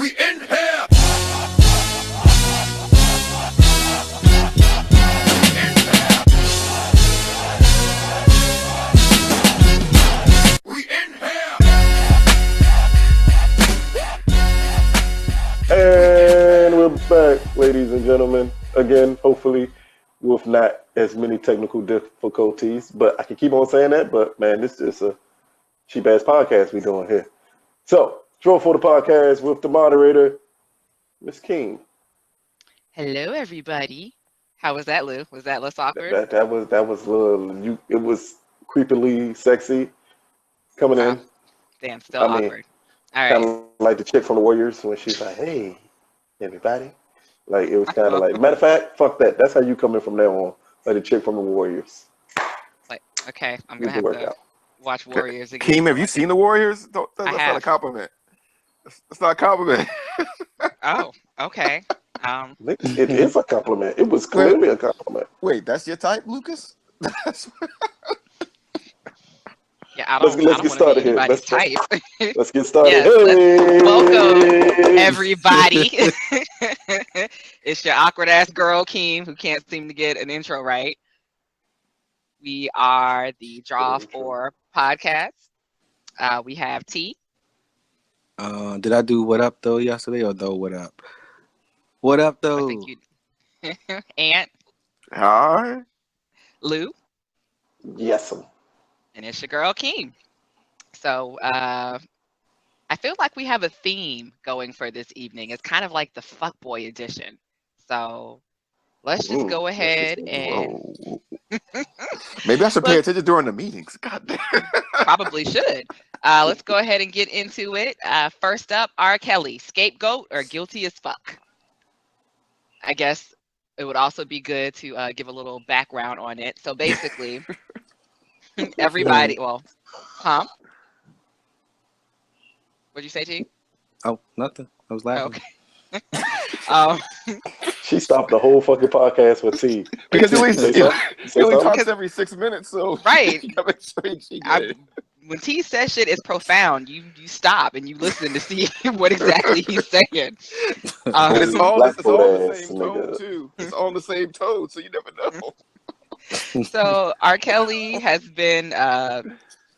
We in here. We in here. And we're back, ladies and gentlemen. Again, hopefully with not as many technical difficulties. But I can keep on saying that. But man, this is a cheap ass podcast we doing here. So, draw for the podcast with the moderator, Miss King. Hello, everybody. How was that, Lou? Was that less awkward? That was a little. It was creepily sexy coming in. Damn, still awkward. All Kind right. of like the chick from the Warriors when she's like, "Hey, everybody." Like it was kind of like. Matter of fact, fuck that. That's how you come in from now on. Like the chick from the Warriors. Like, okay, I'm gonna have to watch Warriors again. Keem, have you seen the Warriors? That's I not have. a compliment. That's not a compliment. Oh, okay. It is a compliment. It was clearly a compliment. Wait, that's your type, Lucas? Yeah, I don't Let's get started here. anybody's type. Let's get started. Yes, Hey! welcome, everybody. It's your awkward ass girl, Keem, who can't seem to get an intro right. We are the Draw 4 podcast. We have T. Did I do what up though yesterday or though what up? What up I though? think you. Ant, Hi. Lou, Yes. and it's your girl, Keem. So I feel like we have a theme going for this evening. It's kind of like the fuckboy edition. So let's just go ahead and Maybe I should pay attention during the meetings. God damn. probably should. Let's go ahead and get into it. First up, R. Kelly, scapegoat or guilty as fuck? I guess it would also be good to give a little background on it. So basically, everybody, well, huh? What'd you say, T? Oh, nothing. I was laughing. Okay. She stopped the whole fucking podcast with T. Because he only something? talks every 6 minutes, so Right. you gotta make sure she get it. When T says shit is profound, you stop and you listen to see what exactly he's saying. And it's all Black the foot same ass tone nigga. too. It's all the same tone, so you never know. So R. Kelly has been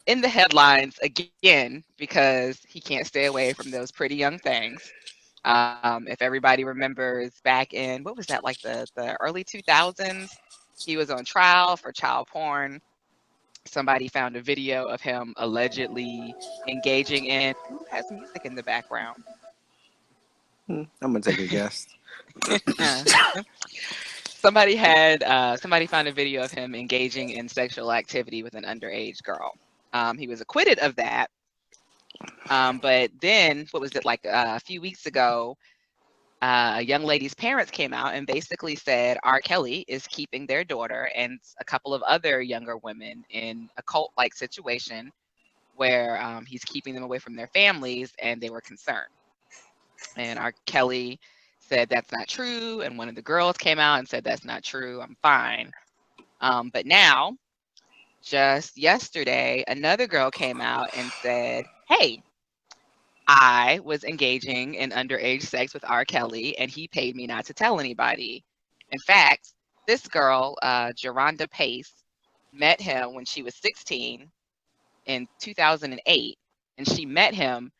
in the headlines again because he can't stay away from those pretty young things. If everybody remembers back in, what was that, like the early 2000s, he was on trial for child porn. Somebody found a video of him allegedly engaging in, who has music in the background? I'm gonna take a guess. Somebody found a video of him engaging in sexual activity with an underage girl. He was acquitted of that. But then, what was it, like a few weeks ago, a young lady's parents came out and basically said R. Kelly is keeping their daughter and a couple of other younger women in a cult-like situation where he's keeping them away from their families, and they were concerned. And R. Kelly said that's not true, and one of the girls came out and said that's not true, I'm fine. But now, just yesterday, another girl came out and said, hey, I was engaging in underage sex with R. Kelly, and he paid me not to tell anybody. In fact, this girl, Geronda Pace, met him when she was 16 in 2008, and she met him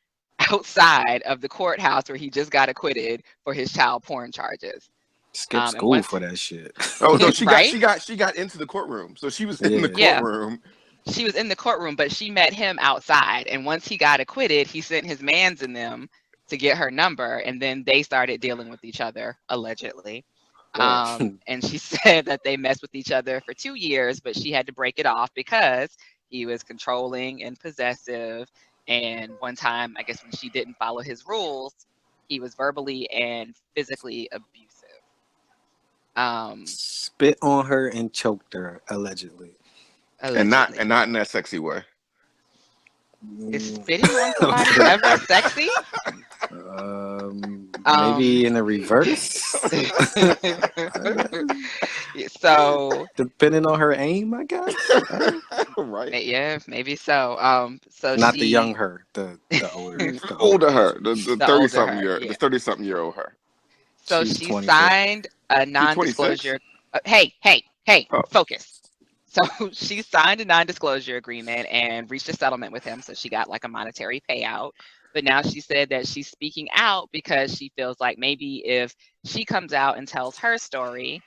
outside of the courthouse where he just got acquitted for his child porn charges. Skip school for that shit. Oh no, she Right? got into the courtroom. So she was in the Yeah. courtroom. She was in the courtroom, but she met him outside. And once he got acquitted, he sent his mans in them to get her number. And then they started dealing with each other, allegedly. And she said that they messed with each other for 2 years, but she had to break it off because he was controlling and possessive. And one time, I guess when she didn't follow his rules, he was verbally and physically abusive. Spit on her and choked her, allegedly. And not in that sexy way. Is spitting on somebody ever sexy? Maybe in the reverse. So Depending on her aim, I guess. Right. yeah, maybe so. So Not the young she her, the older, the Older older. her, the the 30 older something her, year, yeah. the 30-something-year-old her. So She's she 24. signed a She's 26. non-disclosure. Hey, Oh, focus. So she signed a non-disclosure agreement and reached a settlement with him. So she got like a monetary payout. But now she said that she's speaking out because she feels like maybe if she comes out and tells her story,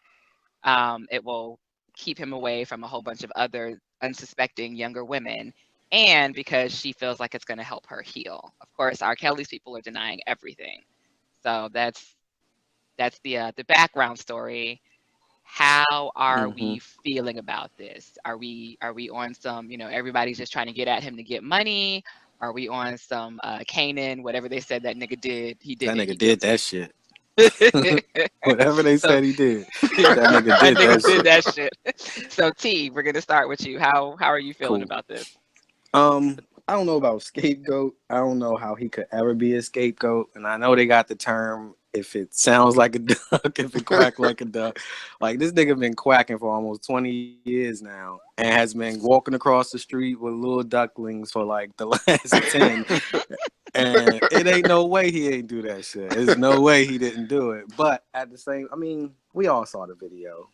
it will keep him away from a whole bunch of other unsuspecting younger women. And because she feels like it's going to help her heal. Of course, R. Kelly's people are denying everything. So that's the background story. How are Mm-hmm. we feeling about this? Are we on some, everybody's just trying to get at him to get money? Are we on some Canaan, whatever they said that nigga did, he did That it, nigga he did guilty. that shit. Whatever they So said he did, that nigga that did nigga that did shit. that shit. So T, we're gonna start with you. How are you feeling Cool. about this? I don't know about scapegoat. I don't know how he could ever be a scapegoat. And I know they got the term if it sounds like a duck, if it quack like a duck. Like this nigga been quacking for almost 20 years now and has been walking across the street with little ducklings for like the last 10. And it ain't no way he ain't do that shit. There's no way he didn't do it. But at the same, I mean, we all saw the video.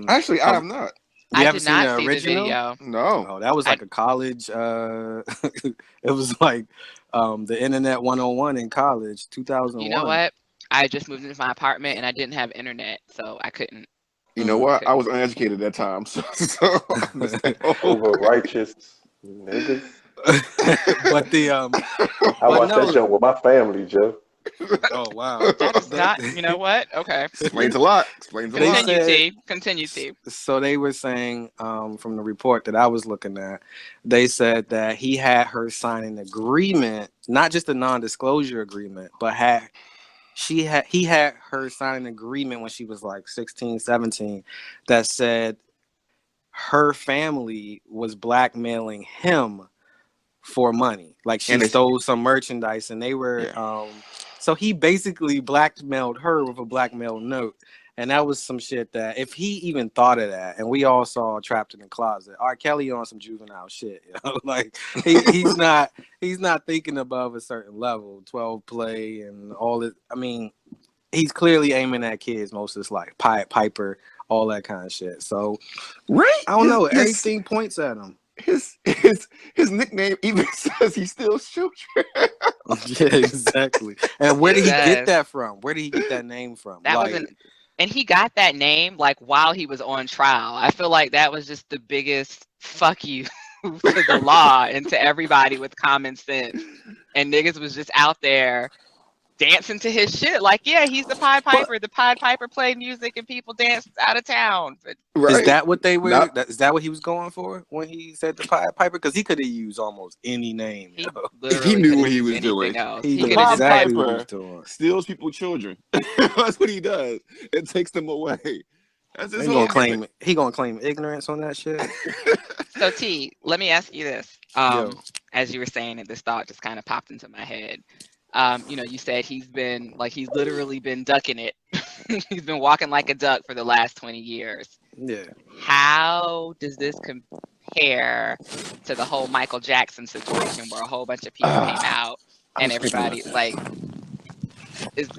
actually, I have not. You I haven't did seen not the see the original? video. No. Oh, that was I like a college. It was like the internet 101 in college, You know 2001. what? I just moved into my apartment and I didn't have internet, so I couldn't. You know I what? I couldn't. was uneducated at that time, so understandable. Over righteous niggas. But the I but watched that no. show with my family, Joe. Oh wow. That is That not. You know what? Okay. Explains a lot. Explains a they lot. Continue, said T. Continue, T. so. They were saying from the report that I was looking at, they said that he had her sign an agreement, not just a non-disclosure agreement, but he had her sign an agreement when she was like 16, 17 that said her family was blackmailing him for money. Like she And it's stole some merchandise and they were yeah. so he basically blackmailed her with a blackmail note. And that was some shit that if he even thought of that, and we all saw Trapped in the Closet, R. Kelly on some juvenile shit, like he's not thinking above a certain level, 12 play and all it. I mean, he's clearly aiming at kids most of his life, Piper, all that kind of shit. So Right? I don't know, everything points at him. His nickname even says he steals children. Yeah, exactly. And where It did he get does. that from? Where did he get that name from? That Like, wasn't. And he got that name like while he was on trial. I feel like that was just the biggest fuck you to the law and to everybody with common sense. And niggas was just out there dancing to his shit. Like, yeah, he's the Pied But Piper. The Pied Piper played music and people danced out of town. But is right, that what they were? not Is that what he was going for when he said the Pied Piper? Because he could have used almost any name. he he literally knew could have what he used was doing. anything else. He He The knew could have Pied just said, exactly what he was Piper doing. steals people's children. That's what he does. It takes them away. That's his He whole gonna yeah. gimmick. claim ignorance on that shit. So T, let me ask you this. Yo, As you were saying it, this thought just kind of popped into my head. You said he's literally been ducking it. He's been walking like a duck for the last 20 years. yeah. How does this compare to the whole Michael Jackson situation where a whole bunch of people came out I and was thinking about everybody that. like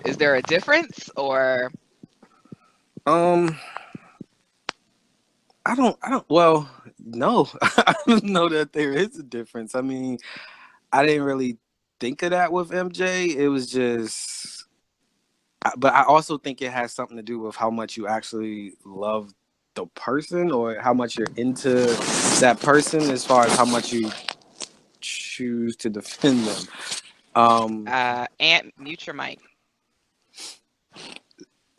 is there a difference or Um, I don't. Well, no, I don't know that there is a difference. I mean, I didn't really think of that with MJ. It was just, but I also think it has something to do with how much you actually love the person or how much you're into that person as far as how much you choose to defend them. Aunt mute your mic.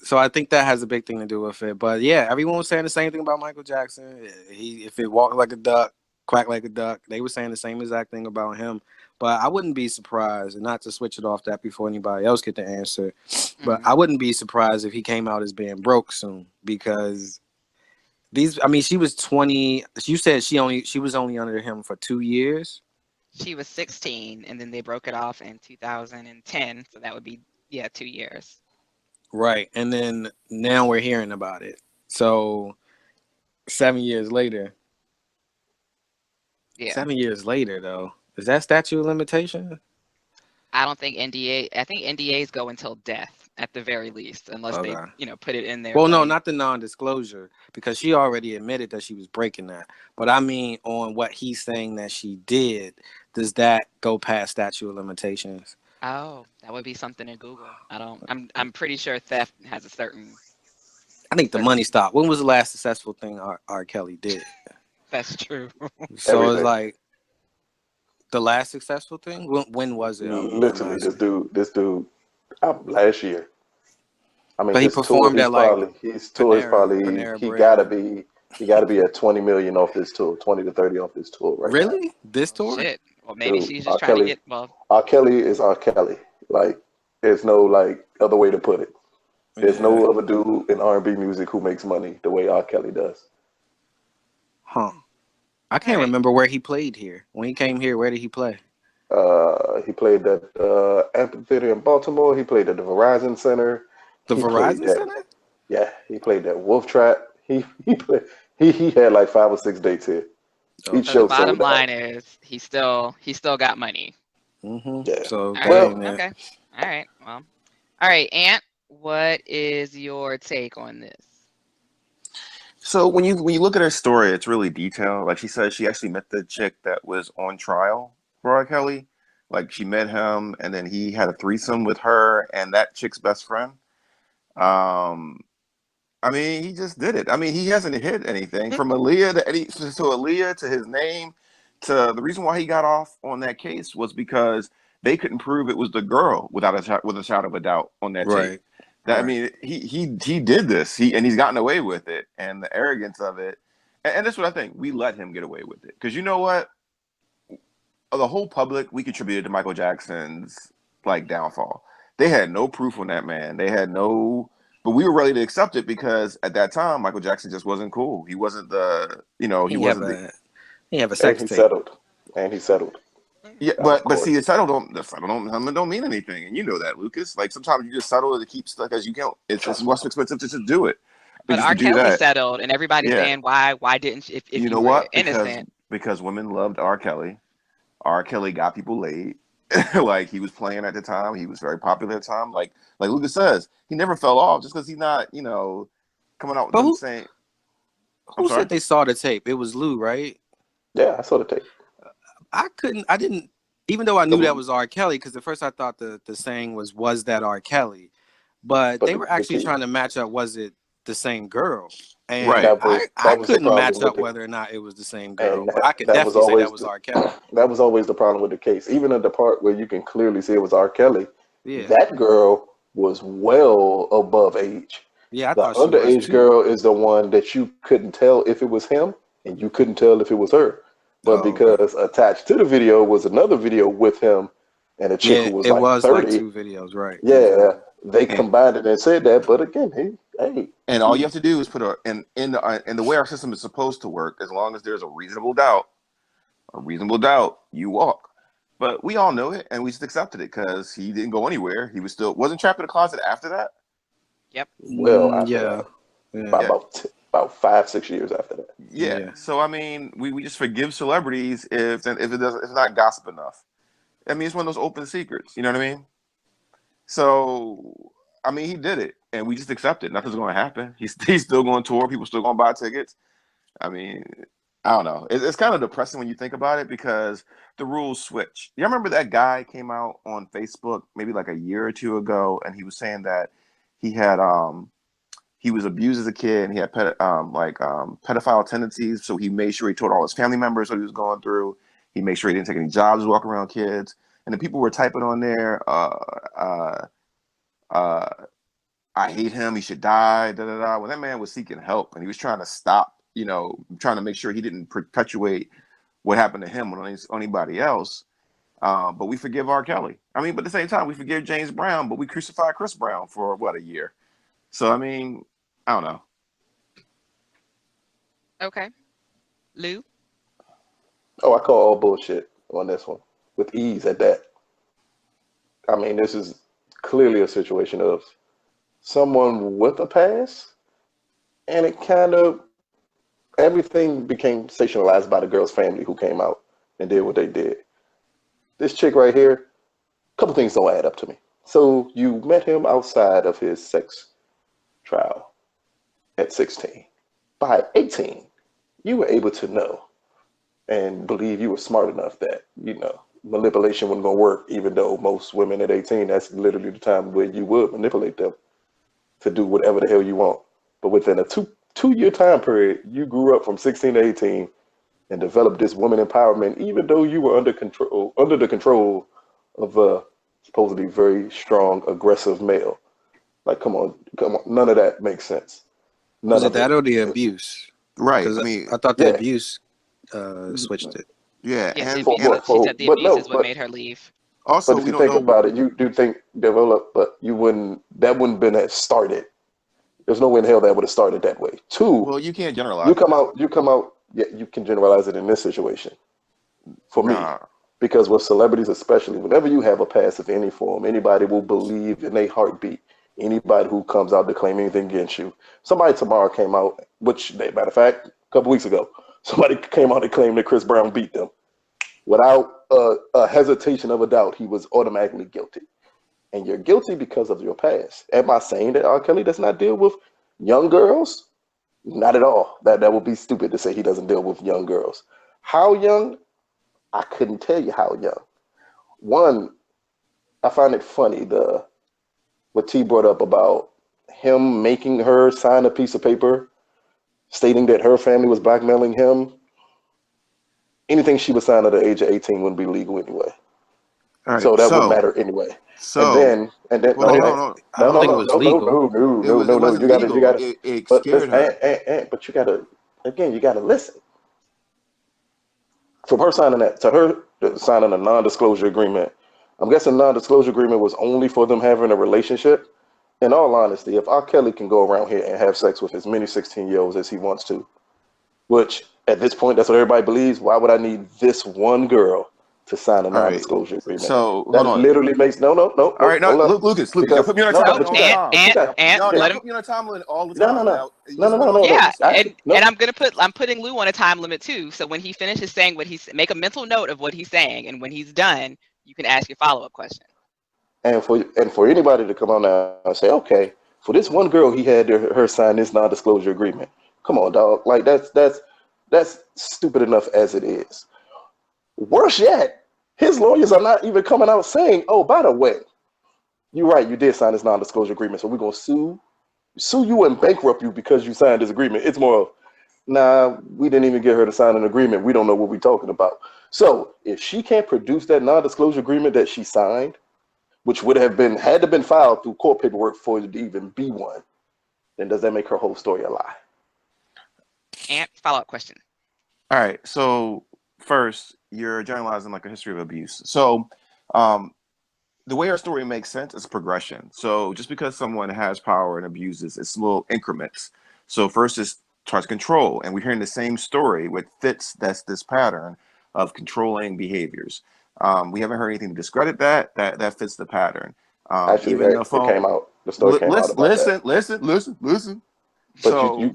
So I think that has a big thing to do with it. But yeah, everyone was saying the same thing about Michael Jackson. If it walked like a duck, quack like a duck, they were saying the same exact thing about him. But I wouldn't be surprised, and not to switch it off that before anybody else get the answer, but I wouldn't be surprised if he came out as being broke soon because she was 20. You said she was only under him for 2 years. She was 16 and then they broke it off in 2010, so that would be Yeah, 2 years. Right. And then now we're hearing about it. So 7 years later. Yeah. 7 years later, though, is that statute of limitation? I don't think NDA. I think NDAs go until death at the very least, unless they, Okay. put it in there. Well, no, like- not the non-disclosure, because she already admitted that she was breaking that. But I mean, on what he's saying that she did, does that go past statute of limitations? Oh, that would be something to Google. I don't. I'm pretty sure theft has a certain. I think the certain- money stopped. When was the last successful thing R. Kelly did? That's true. So it's Everything. like the last successful thing. When was it? I'm Literally, asking. this dude, last year. I mean, But he his tour, performed at like his tour is probably, Panera he Bread. gotta be at 20 million off this tour, 20 to 30 off this tour right now. Really? This tour? Shit. Well, maybe Dude, she's R. just trying to Kelly- get. Well, R. Kelly is R. Kelly. Like, there's no like other way to put it. There's Yeah. no other dude in R&B music who makes money the way R. Kelly does. Huh. I can't Right. remember where he played here. When he came here, where did he play? He played at amphitheater in Baltimore. He played at the Verizon Center. The He played Verizon at- Center? Yeah, he played at Wolf Trap. He had like 5 or 6 dates here. Oh. Each so show the bottom sold out. line is he still got money. Mm-hmm. Yeah. So, All Well- right. Okay. All right. Well. All right, Ant. What is your take on this? So when you look at her story, it's really detailed. Like she says, she actually met the chick that was on trial for R. Kelly. Like she met him, and then he had a threesome with her and that chick's best friend. I mean, he just did it. I mean, he hasn't hid anything from Aaliyah to Aaliyah to his name to the reason why he got off on that case was because they couldn't prove it was the girl with a shadow of a doubt on that tape. right. That I mean, he did this. He's gotten away with it, and the arrogance of it, and that's what I think. We let him get away with it because you know what? The whole public we contributed to Michael Jackson's like downfall. They had no proof on that man. They had no, but we were ready to accept it because at that time Michael Jackson just wasn't cool. He wasn't the he wasn't the, He have a And sex he tape. settled. And he settled. yeah. Of But see, course. the settle don't mean anything, and you know that, Lucas. Like sometimes you just settle to keep stuff as you can't. It's more expensive to just do it. But just R. to do Kelly that. settled, and everybody's Yeah. saying why didn't she, if You know were what? innocent? Because women loved R. Kelly. R. Kelly got people laid. Like he was playing at the time. He was very popular at the time. Like Lucas says, he never fell off just because he's not, coming out with But them who- saying. Who said they saw the tape? It was Lou, right? Yeah, I saw the tape. I didn't, even though I knew that was R. Kelly, because at first I thought the saying was that R. Kelly? But they the- were actually the- trying to match up, was it the same girl? And Right. That was I the couldn't problem match with up the- whether or not it was the same girl. And But I could that was definitely say always that was R. Kelly. That was always the problem with the case. Even at the part where you can clearly see it was R. Kelly, Yeah. that girl was well above age. Yeah, I The thought she was underage too. girl is the one that you couldn't tell if it was him, and you couldn't tell if it was her. But Oh, okay. because attached to the video was another video with him and a chick Yeah, who was it like was 30. like 2 videos, right? Yeah, they combined it and said that. But again, hey, And all you have to do is put in the way our system is supposed to work. As long as there's a reasonable doubt, you walk. But we all know it, and we just accepted it because he didn't go anywhere. He wasn't trapped in the closet after that. well, after yeah. that, Yeah. about 5-6 years after that. Yeah. Yeah. So I mean, we just forgive celebrities if it's not gossip enough. I mean, it's one of those open secrets. You know what I mean? So I mean, he did it, and we just accept it. Nothing's going to happen. He's still going to tour. People still going to buy tickets. I mean, I don't know. It's kind of depressing when you think about it because the rules switch. You remember that guy came out on Facebook maybe like a year or two ago, and he was saying that he had he was abused as a kid and he had pedophile tendencies. So he made sure he told all his family members what he was going through. He made sure he didn't take any jobs walking around kids. And the people were typing on there, I hate him. He should die. Da, da, da. When that man was seeking help and he was trying to stop, trying to make sure he didn't perpetuate what happened to him on anybody else. But we forgive R. Kelly. I mean, but at the same time, we forgive James Brown, but we crucified Chris Brown for a year. So, I mean, I don't know. Okay, Lou. Oh, I call all bullshit on this one with ease at that. I mean, this is clearly a situation of someone with a past, and it kind of everything became sensationalized by the girl's family who came out and did what they did. This chick right here, a couple things don't add up to me. So you met him outside of his sex trial at 16. By 18, you were able to know and believe you were smart enough that, manipulation wasn't going to work, even though most women at 18, that's literally the time where you would manipulate them to do whatever the hell you want. But within a two-year time period, you grew up from 16 to 18 and developed this woman empowerment, even though you were under the control of a supposedly very strong, aggressive male. Like, come on, none of that makes sense. None Was it of that or the abuse? Right. Because I mean, I thought the Yeah. abuse switched it. yeah, Yes, the and abuse. She said the but abuse no, is what but made her leave. also But if we you don't think know. about it, you do think develop, but that wouldn't been that started. There's no way in hell that would have started that way. Two, Well, you can't generalize you come that. out, yeah, you can generalize it in this situation for me. Nah. Because with celebrities especially, whenever you have a past of any form, anybody will believe in a heartbeat. Anybody who comes out to claim anything against you. Somebody tomorrow came out, which, matter of fact, a couple weeks ago, somebody came out and claimed that Chris Brown beat them. Without a hesitation of a doubt, he was automatically guilty. And you're guilty because of your past. Am I saying that R. Kelly does not deal with young girls? Not at all. That would be stupid to say he doesn't deal with young girls. How young? I couldn't tell you how young. One, I find it funny what T brought up about him making her sign a piece of paper stating that her family was blackmailing him. Anything she would sign at the age of 18 wouldn't be legal anyway. All right. So that wouldn't matter anyway. So And then well, no, hold no, on, hold on. I don't think it was legal. It no. wasn't You legal. gotta. It But scared her. but you gotta again. You gotta listen. From her signing that to her signing a non-disclosure agreement. I'm guessing non-disclosure agreement was only for them having a relationship. In all honesty, if R. Kelly can go around here and have sex with as many 16-year-olds as he wants to, which at this point that's what everybody believes, why would I need this one girl to sign a All right. non-disclosure agreement? So hold That on. literally makes no. All right, now Hold up. Lucas, y'all Because put me on a no, timeline but all you the got, time. but you got, Y'all Let him. put me on a timeline all the no, time. Now, you just no. went on- Yeah, Actually, and I'm putting Lou on a time limit too. So when he finishes saying what make a mental note of what he's saying, and when he's done, you can ask your follow-up question. And for anybody to come on now and say, okay, for this one girl, he had her sign this non-disclosure agreement. Come on, dog. Like that's stupid enough as it is. Worse yet, his lawyers are not even coming out saying, oh, by the way, you're right, you did sign this non-disclosure agreement, so we're gonna sue you and bankrupt you because you signed this agreement. It's more of, nah, we didn't even get her to sign an agreement. We don't know what we're talking about. So if she can't produce that non-disclosure agreement that she signed, which would have had to been filed through court paperwork for it to even be one, then does that make her whole story a lie? And follow-up question. All right. So first, you're generalizing like a history of abuse. So the way our story makes sense is progression. So just because someone has power and abuses, it's little increments. So first is tries to control, and we're hearing the same story with fits. That's this pattern of controlling behaviors. We haven't heard anything to discredit that. That fits the pattern. Actually, Even the phone. the story came out about that. Listen. But So you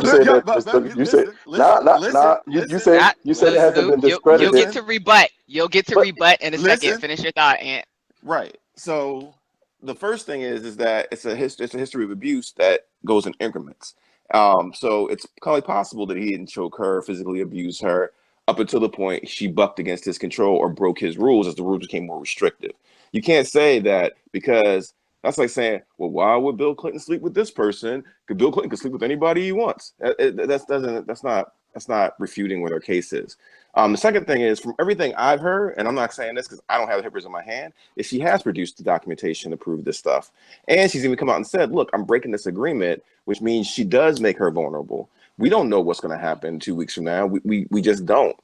said that you said you said it hasn't Lou, been you'll get discredited. to rebut. You'll get to But- rebut in a second. Listen. Finish your thought, Ant. Right. So the first thing is that it's a history of abuse that goes in increments. So it's probably possible that he didn't choke her, physically abuse her up until the point she bucked against his control or broke his rules as the rules became more restrictive. You can't say that because that's like saying, well, why would Bill Clinton sleep with this person? Because Bill Clinton can sleep with anybody he wants. That's not refuting what our case is. The second thing is, from everything I've heard, and I'm not saying this because I don't have the papers in my hand, is she has produced the documentation to prove this stuff. And she's even come out and said, look, I'm breaking this agreement, which means she does make her vulnerable. We don't know what's going to happen 2 weeks from now. We just don't.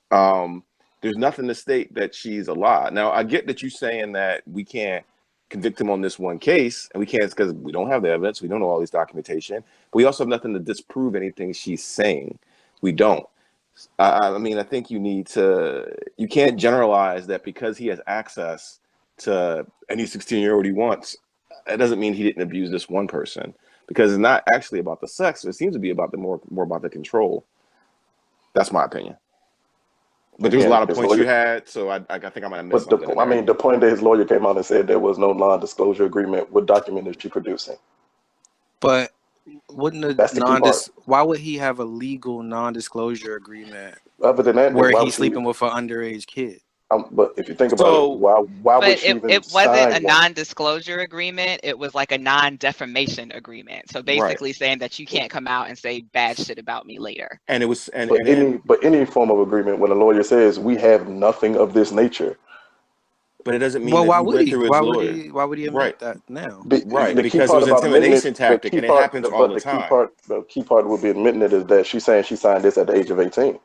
There's nothing to state that she's a lie. Now, I get that you're saying that we can't convict him on this one case, and we can't because we don't have the evidence. We don't know all these documentation. But we also have nothing to disprove anything she's saying. We don't. I mean, I think you can't generalize that because he has access to any 16-year-old he wants, That doesn't mean he didn't abuse this one person, because it's not actually about the sex. It seems to be about the more about the control. That's my opinion. But there's a lot of points you had, so I think I might have missed something. I mean, the point that his lawyer came out and said there was no non-disclosure agreement. What document is she producing? But wouldn't That's the key part. why would he have a legal non-disclosure agreement Other than that, where why he's would she- sleeping with an underage kid? But if you think about it, why But would she even it wasn't sign a one? non-disclosure agreement. It was like a non-defamation agreement. So basically saying that you can't come out and say bad shit about me later. And it was But any form of agreement, when a lawyer says we have nothing of this nature, but it doesn't mean Well, that why he would went he? through his Why lawyer. would he admit that now? Right, the key because it part was an about intimidation admitting tactic, and it happens all the time. The key part would be admitting it is that she's saying she signed this at the age of 18.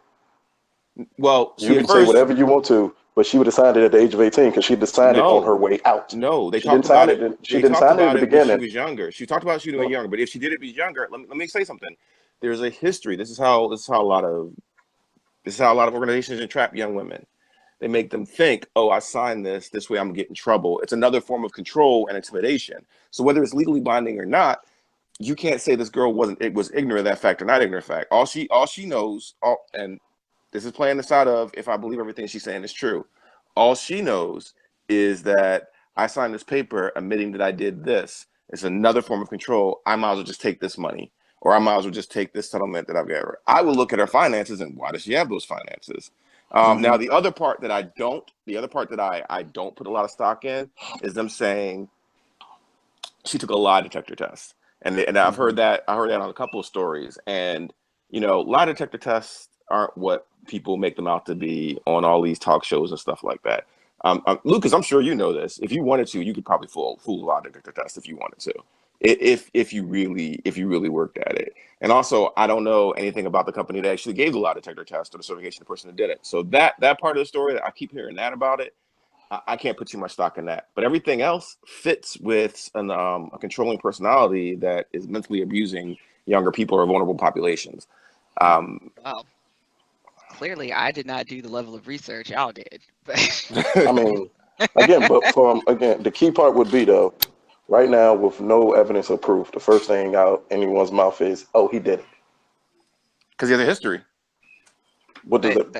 Well, You can say whatever you want to, but she would have signed it at the age of 18 because she decided it on her way out. No, they She talked didn't sign about it. it. She didn't sign it at the when beginning. she was younger. She talked about she was younger, but if she did it be younger, let me say something. There's a history. This is how a lot of organizations entrap young women. They make them think, oh, I signed this way I'm gonna get in trouble. It's another form of control and intimidation. So whether it's legally binding or not, you can't say this girl was ignorant of that fact or not ignorant of fact. All she knows, and this is playing the side of if I believe everything she's saying is true. All she knows is that I signed this paper admitting that I did this. It's another form of control. I might as well just take this money, or I might as well just take this settlement that I've got her. I would look at her finances and why does she have those finances? Now the other part that I don't put a lot of stock in is them saying she took a lie detector test, and I've heard that on a couple of stories, and lie detector tests aren't what people make them out to be on all these talk shows and stuff like that. Lucas, I'm sure you know this. If you wanted to, you could probably fool a lie detector test if you wanted to, if you really worked at it. And also, I don't know anything about the company that actually gave the lie detector test or the certification of the person that did it. So that part of the story, that I keep hearing that about it, I can't put too much stock in that. But everything else fits with a controlling personality that is mentally abusing younger people or vulnerable populations. Wow. Clearly, I did not do the level of research y'all did. I mean, again, the key part would be though, right now with no evidence or proof, the first thing out anyone's mouth is, "Oh, he did it," because he has a history. What does it?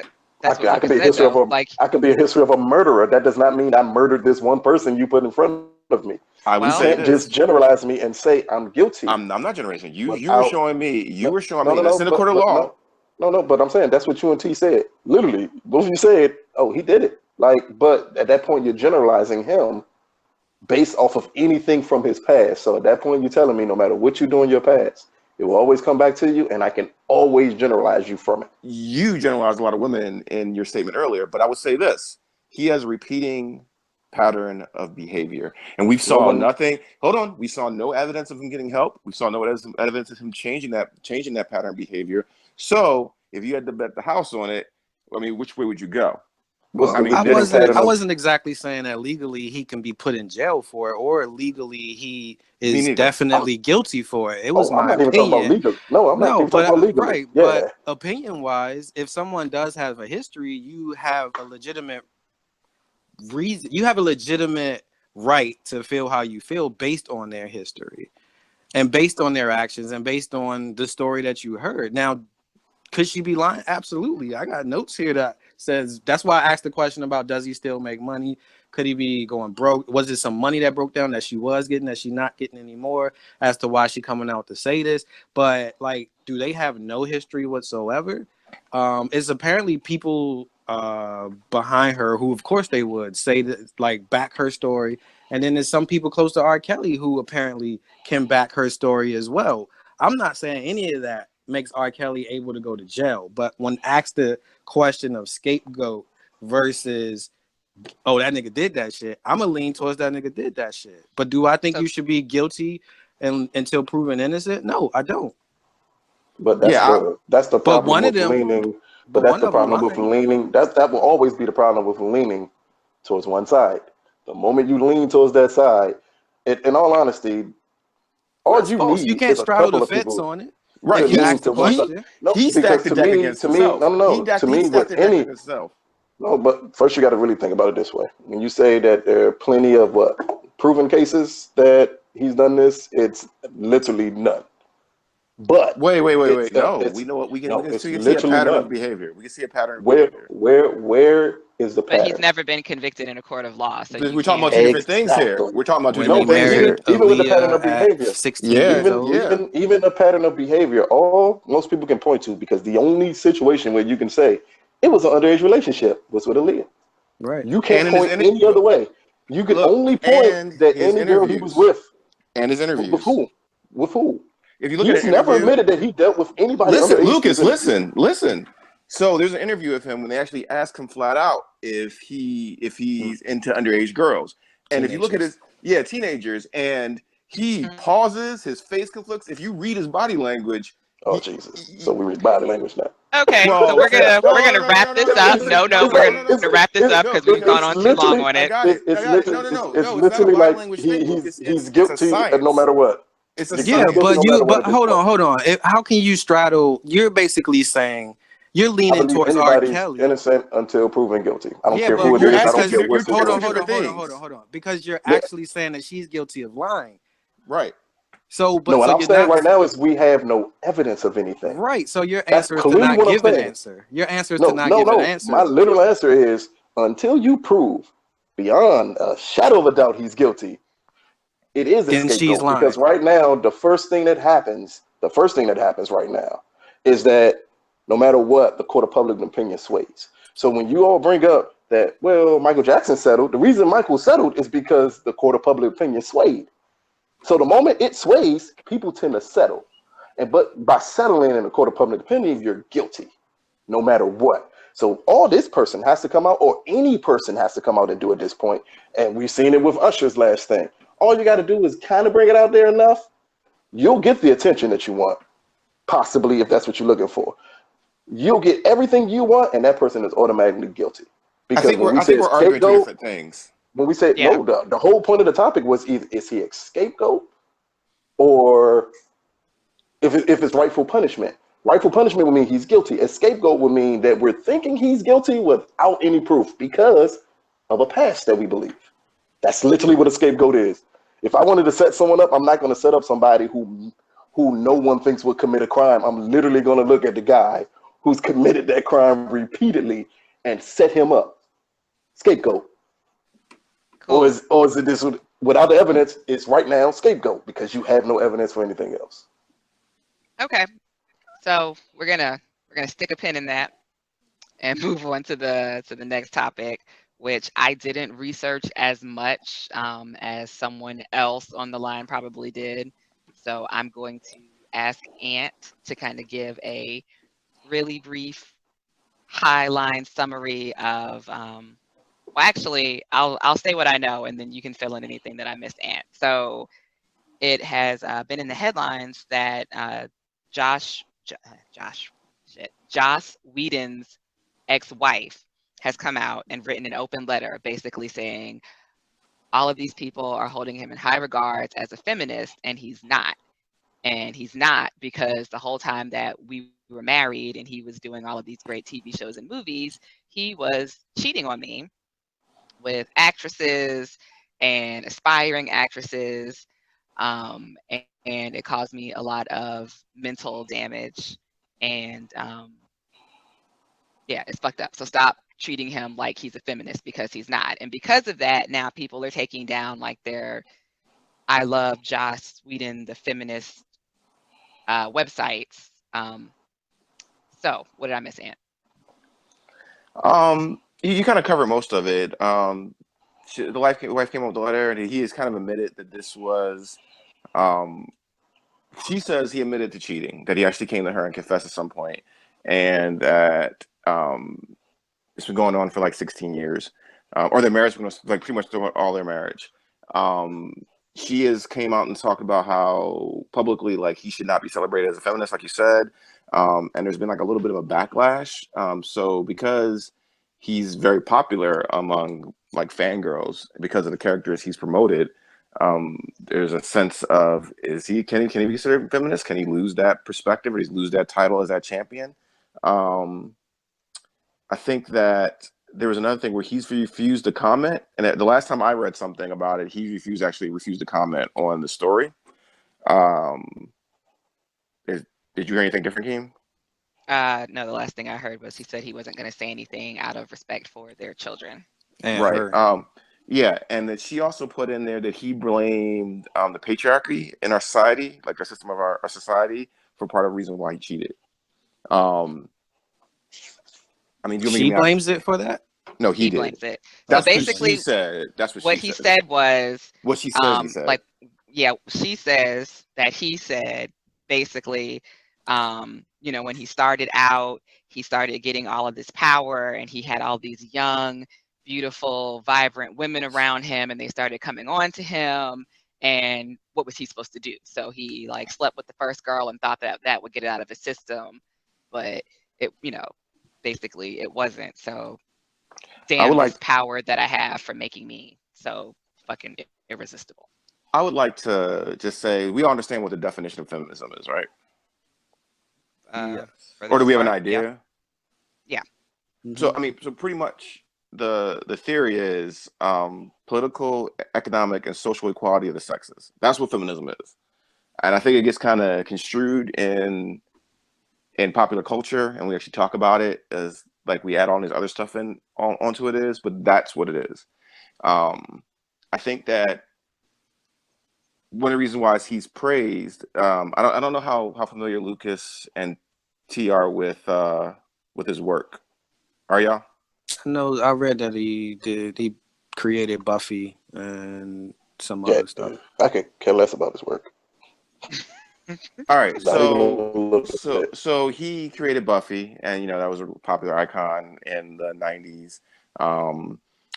That's I could be a history of I could be a history of a murderer. That does not mean I murdered this one person you put in front of me. You can't just generalize me and say I'm guilty. I'm not generalizing. You were showing me. That's in the court of law. No, but I'm saying that's what you and T said. Literally, both of you said, "Oh, he did it." But at that point, you're generalizing him based off of anything from his past. So at that point, you're telling me no matter what you do in your past, it will always come back to you, and I can always generalize you from it. You generalized a lot of women in your statement earlier, but I would say this: he has a repeating pattern of behavior, and we saw nothing. Hold on, we saw no evidence of him getting help. We saw no evidence of him changing that pattern of behavior. So if you had to bet the house on it, I mean, which way would you go? Well, I wasn't exactly saying that legally he can be put in jail for it, or legally he is definitely guilty for it. It was my opinion. No, I'm not even talking about legal. Right, yeah. But opinion-wise, if someone does have a history, you have a legitimate reason. You have a legitimate right to feel how you feel based on their history, and based on their actions, and based on the story that you heard. Now, could she be lying? Absolutely. I got notes here that says that's why I asked the question about does he still make money? Could he be going broke? Was it some money that broke down that she was getting that she's not getting anymore? As to why she coming out to say this, but do they have no history whatsoever? It's apparently people behind her who, of course, they would say that back her story, and then there's some people close to R. Kelly who apparently can back her story as well. I'm not saying any of that makes R. Kelly able to go to jail. But when asked the question of scapegoat versus, oh, that nigga did that shit, I'm going to lean towards that nigga did that shit. But do I think you should be guilty until proven innocent? No, I don't. But that's the problem with leaning. But that's the problem with leaning. That will always be the problem with leaning towards one side. The moment you lean towards that side, in all honesty, all you need you can't is a straddle couple the of fence people on it. Right. He asked the question. He stacked the deck against himself. He stacked the deck against himself. No, but first you got to really think about it this way. When you say that there are plenty of proven cases that he's done this, it's literally none. But Wait. it's No, it's we know what we can. no, We can it's see a literally pattern none. of behavior. We can see a pattern of Where behavior. where is the But he's pattern? never been convicted in a court of law, so you We're talking about can't. two different things here. Exactly. We're talking about two When No, he different but things even here. married even with the pattern Aaliyah of at behavior, 16 Yeah, years even old. yeah. even the pattern of behavior, all most people can point to, because the only situation where you can say it was an underage relationship was with Aaliyah. Right. You And can't in his point any other way. You can look, only point and that his any girl he was interviews, with. and his With interviews. who? With who? If you look at He's an never interview, admitted that he dealt with anybody listen, underage Lucas, specifically. listen. So there's an interview of him when they actually ask him flat out if he's into underage girls. And if you look at his teenagers, and he pauses, his face conflicts. If you read his body language, Oh Jesus! So we read body language now. Okay, so well, we're no, gonna no, we're no, gonna no, wrap no, this no, no. up. Listen, No, no, we're no, no, gonna no. wrap this up No, because we've gone because on too long literally on I it. got it. it's No, literally no, no, it's no. It's not a literally body like language thing, Lucas. he's It's a guilty no science. matter what. It's a He's Yeah, guilty science. but no matter what at this hold point. on, hold on. How can you straddle? You're basically saying you're I leaning believe towards R. anybody's Kelly. innocent until proven guilty. I don't Yeah, care but who it You're is. I asking don't because care you're, what you're hold on, asking situation. hold on, different hold on, hold on, things. hold on. Because you're Yeah. actually saying that she's guilty of lying. Right. So, No, but what so I'm you're saying not right now is we have no evidence of anything. right. So your That's answer is to clearly not what I'm give an saying. answer. Your answer is to No, not no, give an no. My answer. literal answer is until you prove beyond a shadow of a doubt he's guilty, it is a Then she's scapegoat. Because lying. right now, the first thing that happens right now is that no matter what, the court of public opinion sways. So when you all bring up that, well, Michael Jackson settled, the reason Michael settled is because the court of public opinion swayed. So the moment it sways, people tend to settle. But by settling in the court of public opinion, you're guilty, no matter what. So all this person has to come out, or any person has to come out and do at this point. And we've seen it with Usher's last thing. All you got to do is kind of bring it out there enough. You'll get the attention that you want, possibly, if that's what you're looking for. You'll get everything you want, and that person is automatically guilty. Because when we I think say we're arguing two scapegoat, different things. when we say Yeah. no, the whole point of the topic was either is he a scapegoat, or if it's rightful punishment. Rightful punishment would mean he's guilty. A scapegoat would mean that we're thinking he's guilty without any proof because of a past that we believe. That's literally what a scapegoat is. If I wanted to set someone up, I'm not going to set up somebody who no one thinks would commit a crime. I'm literally going to look at the guy who's committed that crime repeatedly and set him up. Scapegoat. Cool. Or is it this without the evidence? It's right now scapegoat because you have no evidence for anything else. Okay. So we're gonna stick a pin in that and move on to the next topic, which I didn't research as much as someone else on the line probably did. So I'm going to ask Ant to kind of give a really brief high line summary of well, actually I'll say what I know and then you can fill in anything that I missed, Ant. So it has been in the headlines that Josh Whedon's ex-wife has come out and written an open letter basically saying all of these people are holding him in high regards as a feminist, and he's not. And he's not because the whole time that we were married and he was doing all of these great TV shows and movies, he was cheating on me with actresses and aspiring actresses. And it caused me a lot of mental damage. And yeah, it's fucked up. So stop treating him like he's a feminist because he's not. And because of that, now people are taking down like their I love Joss Whedon, the feminist websites. So what did I miss, Ant? You kind of covered most of it. The wife came up with the letter, and he has kind of admitted that this was. She says he admitted to cheating, that he actually came to her and confessed at some point, and that it's been going on for like 16 years, or their marriage was like pretty much throughout all their marriage. She has came out and talked about how publicly like he should not be celebrated as a feminist, like you said, and there's been like a little bit of a backlash. So because he's very popular among like fangirls because of the characters he's promoted, there's a sense of can he be considered feminist? Can he lose that perspective, or he lose that title as that champion? I think that there was another thing where he's refused to comment, and the last time I read something about it, he refused to comment on the story. Um, did you hear anything different, Keem? No, the last thing I heard was he said he wasn't going to say anything out of respect for their children. And Right. her. Yeah, and that she also put in there that he blamed the patriarchy in our society, like our system of our society, for part of the reason why he cheated. Um, I mean, do you want me to She give me blames it for that. No, He he did. blames it. So That's what she basically, said. That's what what she he said. said was, What she says, he said. like, yeah, she says that he said basically, when he started out, he started getting all of this power, and he had all these young, beautiful, vibrant women around him, and they started coming on to him. And what was he supposed to do? So he like slept with the first girl and thought that that would get it out of his system, but it, basically it wasn't. So I would damn this like power that I have for making me so fucking irresistible. I would like to just say we all understand what the definition of feminism is, right? Yes. For the Or do we most have an part, yeah. idea? Yeah. So Mhm. I mean, so pretty much the theory is political, economic, and social equality of the sexes. That's what feminism is, and I think it gets kind of construed in popular culture, and we actually talk about it as like we add all this other stuff onto it is, but that's what it is. I think that one of the reasons why he's praised. I don't know how familiar Lucas and T are with his work. Are y'all? No, I read that he created Buffy and some Yeah, other stuff. I could care less about his work. All right, Not even a so little so bit. so he created Buffy, and that was a popular icon in the '90s.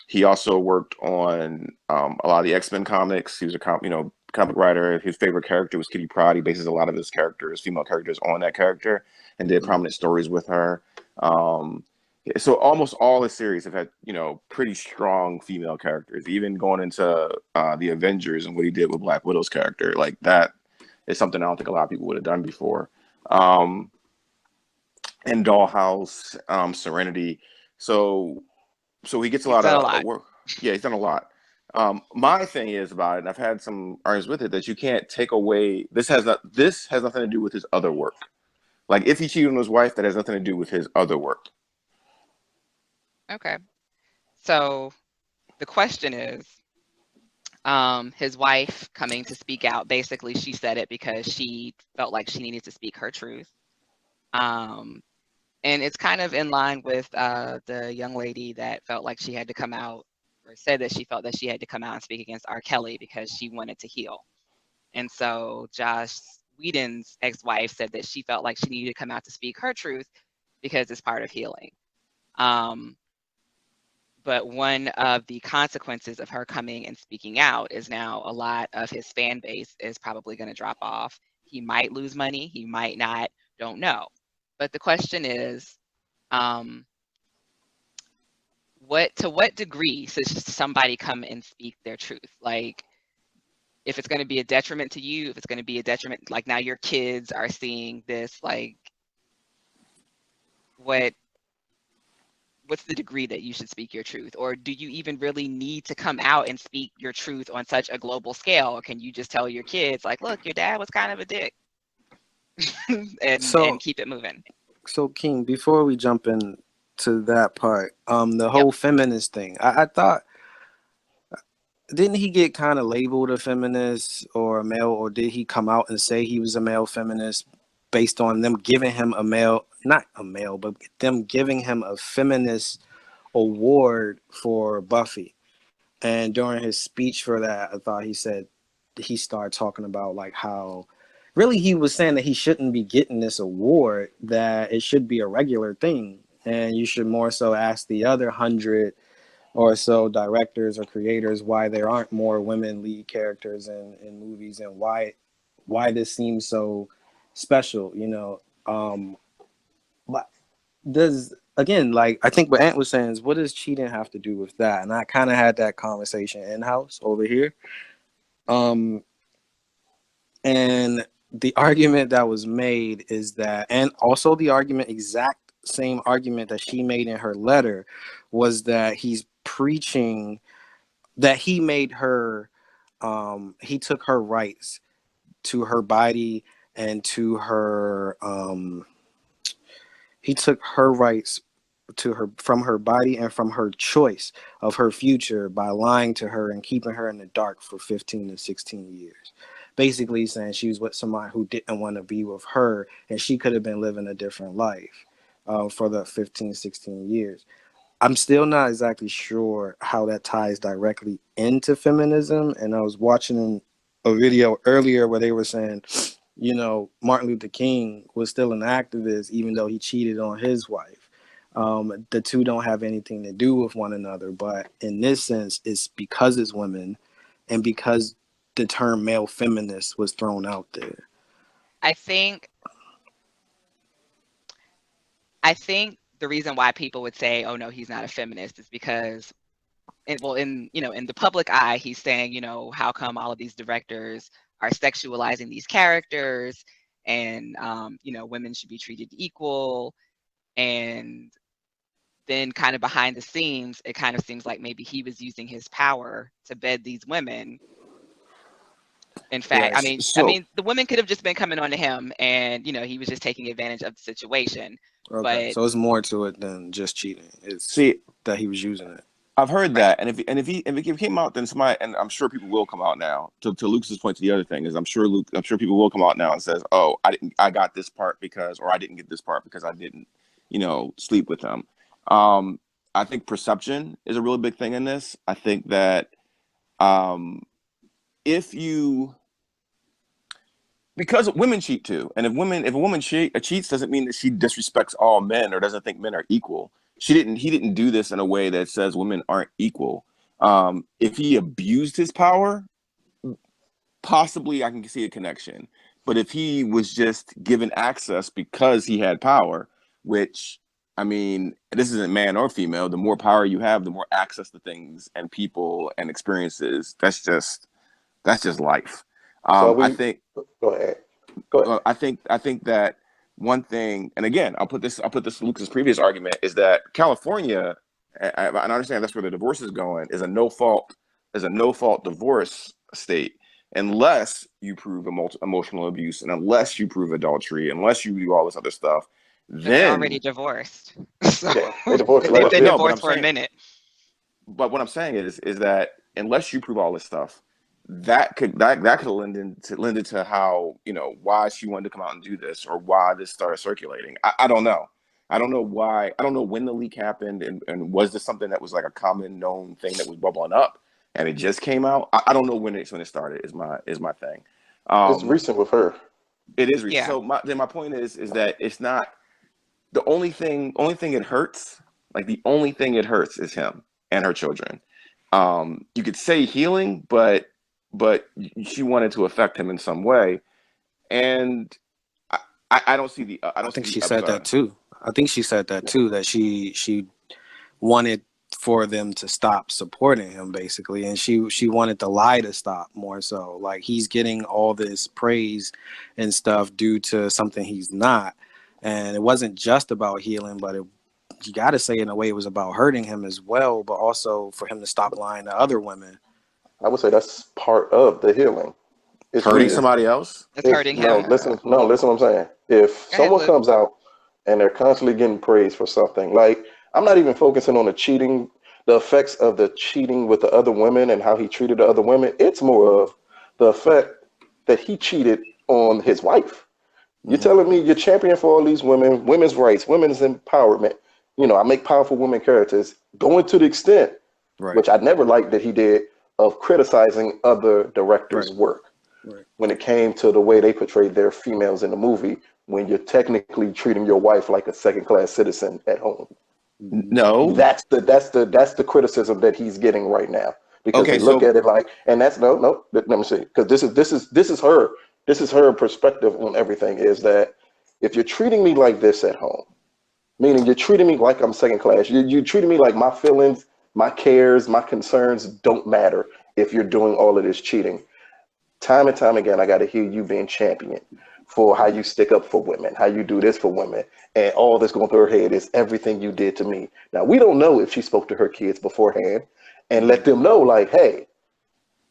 He also worked on a lot of the X-Men comics. He was a comic writer. His favorite character was Kitty Pryde. He bases a lot of his female characters, on that character, and did prominent stories with her. Um, so almost all his series have had pretty strong female characters. Even going into the Avengers and what he did with Black Widow's character, like that is something I don't think a lot of people would have done before. And Dollhouse, Serenity. So he gets a He's lot done a of lot. work. Yeah, he's done a lot. My thing is about it, and I've had some arguments with it, that you can't take away. This has nothing to do with his other work. Like if he cheated on his wife, that has nothing to do with his other work. Okay. So the question is, his wife coming to speak out, basically she said it because she felt like she needed to speak her truth. And it's kind of in line with the young lady that felt like she had to come out, or said that she felt that she had to come out and speak against R. Kelly because she wanted to heal. And so Josh Whedon's ex-wife said that she felt like she needed to come out to speak her truth because it's part of healing. But one of the consequences of her coming and speaking out is now a lot of his fan base is probably going to drop off. He might lose money, he might not, don't know. But the question is, to what degree should somebody come and speak their truth? Like, if it's going to be a detriment to you, if it's going to be a detriment, like now your kids are seeing this, like, what's the degree that you should speak your truth? Or do you even really need to come out and speak your truth on such a global scale? Or can you just tell your kids, like, look, your dad was kind of a dick, and keep it moving? So King, before we jump in to that part, the whole feminist thing, I thought, didn't he get kind of labeled a feminist or a male, or did he come out and say he was a male feminist based on them giving him not a male, but them giving him a feminist award for Buffy? And during his speech for that, I thought he started talking about like how really he was saying that he shouldn't be getting this award, that it should be a regular thing. And you should more so ask the other 100 or so directors or creators why there aren't more women lead characters in movies, and why this seems so special, But does, again, like I think what Ant was saying is, what does cheating have to do with that? And I kind of had that conversation in-house over here. And the argument that was made is that, and also the argument exact same argument that she made in her letter was that he's preaching that he made her, he took her rights to her body and to her, he took her rights to her from her body and from her choice of her future by lying to her and keeping her in the dark for 15 to 16 years. Basically saying she was with somebody who didn't want to be with her and she could have been living a different life for the 15, 16 years. I'm still not exactly sure how that ties directly into feminism. And I was watching a video earlier where they were saying, you know, Martin Luther King was still an activist even though he cheated on his wife. The two don't have anything to do with one another, but in this sense, it's because it's women and because the term male feminist was thrown out there. I think the reason why people would say, "Oh no, he's not a feminist," is because, in the public eye, he's saying, you know, how come all of these directors are sexualizing these characters, and women should be treated equal, and then kind of behind the scenes, it kind of seems like maybe he was using his power to bed these women. In fact, Yes. I mean, the women could have just been coming on to him, and he was just taking advantage of the situation. Okay, But so it's more to it than just cheating. It's that he was using it. I've heard that, and if he came out, then somebody, and I'm sure people will come out now. To Lucas's point, to the other thing is, I'm sure people will come out now and says, "Oh, I got this part because, or I didn't get this part because I didn't, sleep with them." I think perception is a really big thing in this. I think that because women cheat too, and if a woman cheats, doesn't mean that she disrespects all men or doesn't think men are equal. He didn't do this in a way that says women aren't equal. If he abused his power, possibly I can see a connection. But if he was just given access because he had power, which, I mean, this isn't man or female, the more power you have, the more access to things and people and experiences. That's just life. I think. Go ahead. Go ahead. I think that one thing, and again, I'll put this to Lucas' previous argument, is that California, and I understand that's where the divorce is going, is a no fault divorce state, unless you prove emotional abuse and unless you prove adultery, unless you do all this other stuff. Then they're already divorced. So they divorced they've been last year. divorced for a minute. But what I'm saying is that unless you prove all this stuff, that could lend into how, why she wanted to come out and do this, or why this started circulating. I don't know. I don't know why. I don't know when the leak happened, and was this something that was like a common known thing that was bubbling up and it just came out? I don't know when it started. Is my thing. It's recent with her. It is recent. Yeah. So my point is that it's not the only thing it hurts. Like, the only thing it hurts is him and her children. You could say healing, but she wanted to affect him in some way, and I don't see the. I think she said that too. I think she said that too. That she wanted for them to stop supporting him, basically, and she wanted the lie to stop more so. Like, he's getting all this praise and stuff due to something he's not, and it wasn't just about healing, but you got to say in a way it was about hurting him as well, but also for him to stop lying to other women. I would say that's part of the healing. It's hurting somebody else. It's hurting him. Listen what I'm saying. If someone comes out and they're constantly getting praised for something, like, I'm not even focusing on the effects of the cheating with the other women and how he treated the other women. It's more of the effect that he cheated on his wife. You're telling me you're champion for all these women, women's rights, women's empowerment. I make powerful women characters, going to the extent, which I never liked that he did, of criticizing other directors' work when it came to the way they portrayed their females in the movie, when you're technically treating your wife like a second-class citizen at home. No, that's the criticism that he's getting right now, because they look at it like, and that's no. Let me see, because this is her perspective on everything, is that if you're treating me like this at home, meaning you're treating me like I'm second class, you're treating me like my feelings, my cares, my concerns don't matter if you're doing all of this cheating. Time and time again, I got to hear you being champion. for how you stick up for women, how you do this for women, and all that's going through her head is everything you did to me. Now we don't know if she spoke to her kids beforehand and let them know, like, hey,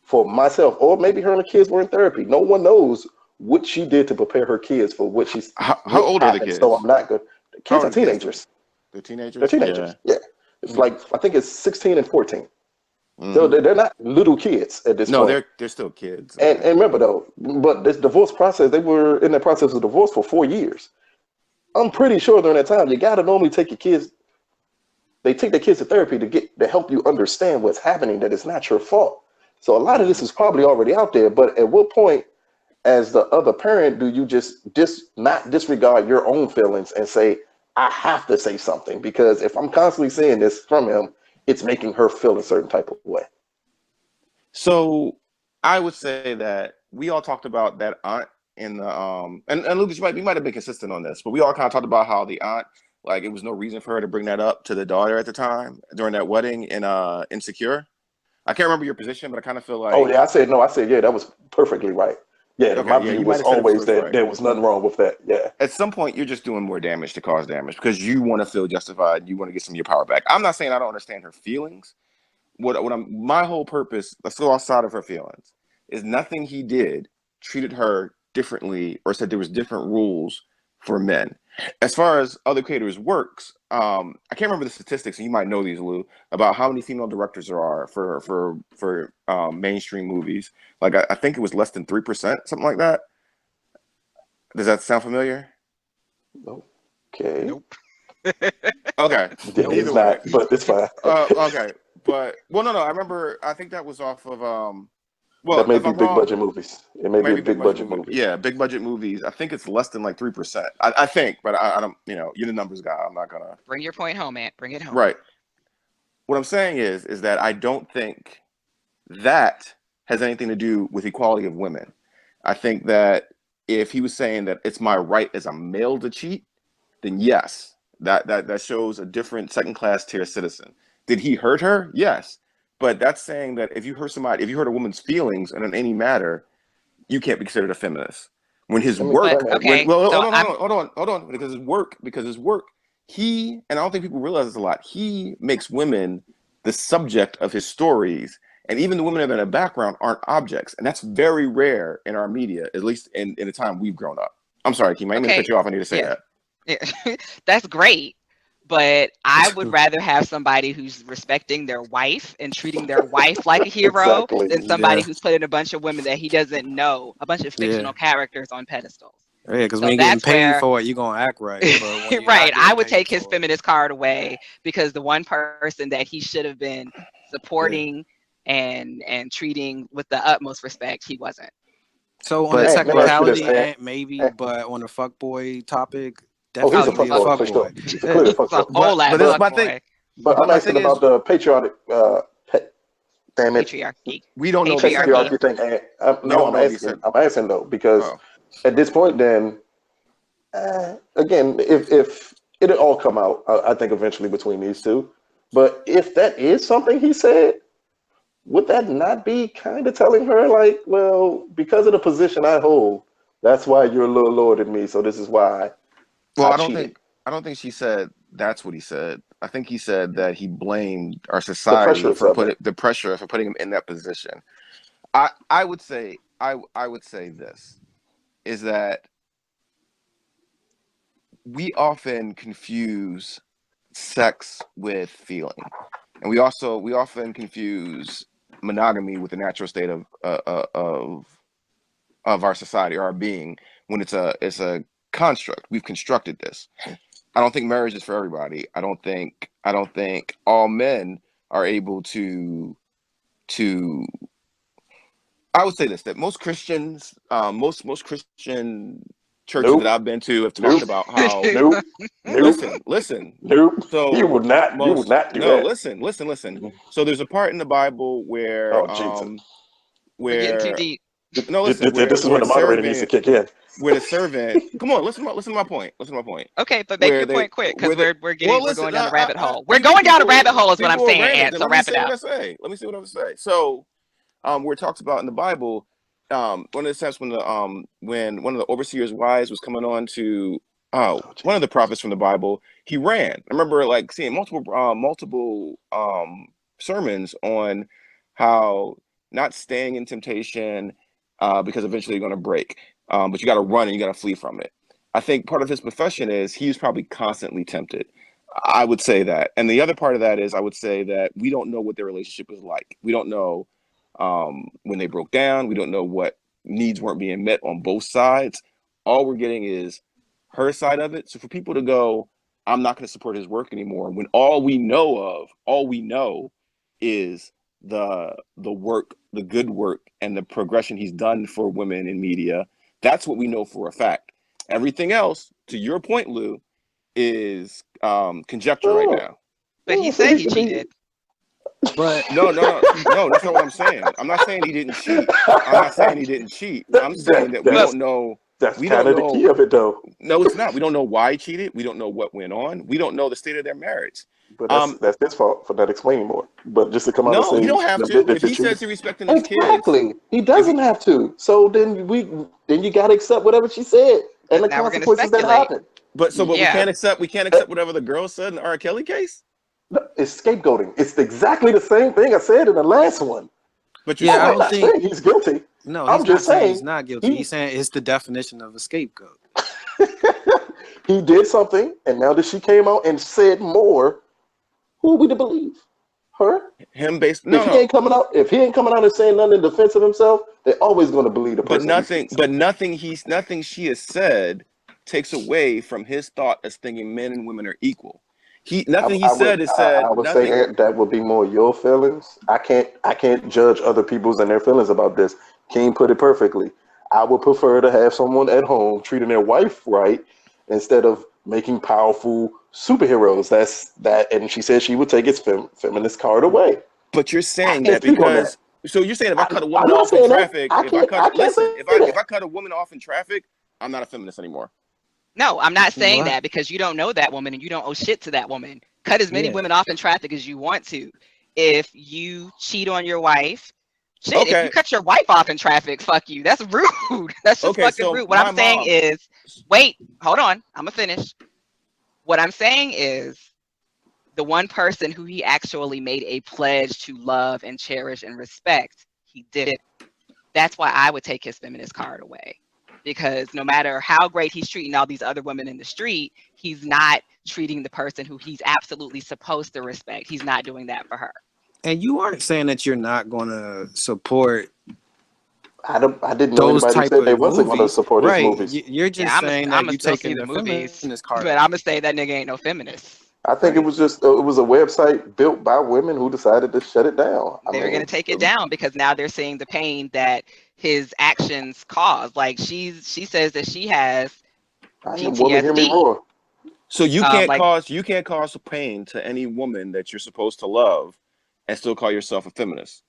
for myself, or maybe her and the kids were in therapy. No one knows what she did to prepare her kids for what she's. How what old are the happened. kids? So I'm not good. The How kids old are are the kids? teenagers. They're teenagers. They're teenagers. Yeah. It's like I think it's 16 and 14. Mhm. So they're not little kids at this No, point. they're still kids. And remember though, but this divorce process, they were in the process of divorce for 4 years. I'm pretty sure during that time, you gotta normally take your kids. They take their kids to therapy to help you understand what's happening, that it's not your fault. So a lot of this is probably already out there. But at what point, as the other parent, do you just not disregard your own feelings and say, I have to say something? Because if I'm constantly seeing this from him, it's making her feel a certain type of way. So I would say that we all talked about that aunt in the and Lucas, we might have been consistent on this, but we all kind of talked about how the aunt, like, it was no reason for her to bring that up to the daughter at the time during that wedding in Insecure. I can't remember your position, but I kind of feel like, Oh yeah, I said no. I said yeah, that was perfectly right. Yeah, okay, my yeah, view you might was have said it was always that right. there was nothing wrong with that. Yeah. At some point, you're just doing more damage to cause damage because you want to feel justified. You want to get some of your power back. I'm not saying I don't understand her feelings. My whole purpose, let's go outside of her feelings, is nothing he did treated her differently or said there was different rules for men. As far as other creators' works, I can't remember the statistics, and you might know these, Lou, about how many female directors there are for mainstream movies. Like I think it was less than 3%, something like that. Does that sound familiar? Okay. Nope. Okay. Yeah, Either it's way. not, but it's fine. Okay. But no. I remember. I think that was off of well, That may if be I'm big wrong, budget movies. It may be a maybe big budget movie. movie. Yeah, big budget movies. I think it's less than like 3%. I think, but I don't. You're the numbers guy. I'm not gonna. Bring your point home, Aunt. Bring it home. Right. What I'm saying is that I don't think that has anything to do with equality of women. I think that if he was saying that it's my right as a male to cheat, then yes, that shows a different second class tier citizen. Did he hurt her? Yes. But that's saying that if you hurt a woman's feelings in any matter, you can't be considered a feminist. When his I mean, work, But okay, well, so hold on, because his work, he, and I don't think people realize this a lot, he makes women the subject of his stories, and even the women that are in the background aren't objects, and that's very rare in our media, at least in the time we've grown up. I'm sorry, Keem, I didn't mean to okay, cut you off. I need to say yeah. that. Yeah. That's great. But I would rather have somebody who's respecting their wife and treating their wife like a hero Exactly. than somebody Yeah. who's putting a bunch of women that he doesn't know, a bunch of fictional characters on pedestals. Yeah, because So when you're getting that's paid where, for it, you're gonna act right. But when you're right, not I getting would paid take his for it, feminist card away because the one person that he should have been supporting and treating with the utmost respect, he wasn't. so on the But Let me ask you this, technicality, Ant. maybe, Ant. but on the fuckboy topic, Oh, he's Oh, a he's a definitely a fuck fuckboy for boy. sure. fuckboy. He's Yeah. clearly a He's a fuckboy. whole but ass this, fuck my boy. thing, But but I'm my asking thing is, about the patriotic. Damn it, Patriarchy. we don't know the Patriarchy. patriarchy thing. Ant. We No, don't know if he said. I'm asking though because Oh, at this point, then again, if it'll all come out, I think eventually between these two. But if that is something he said, would that not be kind of telling her like, well, because of the position I hold, that's why you're a little lower than me. So this is why well, I I don't cheated. think she said that's what he said. I think he said that he blamed our The society pressures for of it. the pressure for putting him in that position. I would say this is that we often confuse sex with feeling, and we often confuse monogamy with the natural state of our society or our being when it's a construct. We've constructed this. I don't think marriage is for everybody. I don't think all men are able to. I would say this, that most Christians, most Christian churches that Nope. I've been to have talked Nope. about how. Nope. Nope. Listen. Nope. You So would not. You would not do no, that. listen. So there's a part in the Bible where Oh Jesus. We're getting too where deep. no, listen, This is when where the moderator needs to kick in. the servant, come on, listen to my point. Okay, but make Where your they point quick where because they we're listen, going down a rabbit hole. We're you going down a rabbit people hole is what I'm saying, ran it. Ant. Then So let me wrap say it what up. I say. Let me see what I say. So where it talks about in the Bible, one of the times when when one of the overseer's wives was coming on to Jesus. one of the prophets from the Bible, he ran. I remember like seeing multiple sermons on how not staying in temptation because eventually you're going to break, but you got to run and you got to flee from it. I think part of his profession is he was probably constantly tempted. I would say that. And the other part of that is I would say that we don't know what their relationship was like. We don't know when they broke down. We don't know what needs weren't being met on both sides. All we're getting is her side of it. So for people to go, I'm not going to support his work anymore, when all we know is the work, the good work, and the progression he's done for women in media. That's what we know for a fact. Everything else, to your point, Lou, is conjecture right now. But he said he cheated. But No, that's not what I'm saying. I'm not saying he didn't cheat. I'm saying that we don't know. That's We kind don't of the know. key of it, though. No, it's not. We don't know why he cheated. We don't know what went on. We don't know the state of their marriage. But that's his fault for not explaining more. But just to come out and No, say you don't have to. If he says he's respecting his kids, exactly, he doesn't have to. So then you got to accept whatever she said and the Now we're gonna consequences that speculate. happen. but we Yeah. can't accept whatever the girl said in the R. Kelly case. No, it's scapegoating. It's exactly the same thing I said in the last one. But Yeah, I I'm don't not think- saying he's guilty. no, I'm he's just not saying saying he's not guilty. He's saying it's the definition of a scapegoat. He did something, and now that she came out and said more, who are we to believe? Her? Him based If he ain't coming out and saying nothing in defense of himself, they're always going to believe the but person. nothing she has said takes away from his thought as thinking men and women are equal. I would say that would be more your feelings. I can't judge other people's and their feelings about this. King put it perfectly. I would prefer to have someone at home treating their wife right instead of making powerful superheroes. And she said she would take his feminist card away. But you're saying I can't that speak on because so you're saying if I cut a I'm woman not off in saying that. traffic, I can't say if that. I cut a woman off in traffic, I'm not a feminist anymore. No, I'm not saying What? that because you don't know that woman and you don't owe shit to that woman. Cut as many Yeah. women off in traffic as you want to. If you cheat on your wife, shit, if Okay. you cut your wife off in traffic, fuck you. That's rude. That's just Okay, fucking so rude. What my I'm saying mom- is, wait, hold on. I'm going to finish. What I'm saying is the one person who he actually made a pledge to love and cherish and respect, he did it. That's why I would take his feminist card away. Because no matter how great he's treating all these other women in the street, he's not treating the person who he's absolutely supposed to respect. He's not doing that for her. And you aren't saying that you're not going to support I didn't know those anybody type said of they wasn't going to movies. support Right. his movies. You're just saying I'm that you still see taking the the movies, feminist but card. I'm gonna say that nigga ain't no feminist. I think it was a website built by women who decided to shut it down. They're gonna take it down because now they're seeing the pain that his actions cause. Like she says that she has I am woman, hear me PTSD. roar. So you can't like- cause pain to any woman that you're supposed to love and still call yourself a feminist.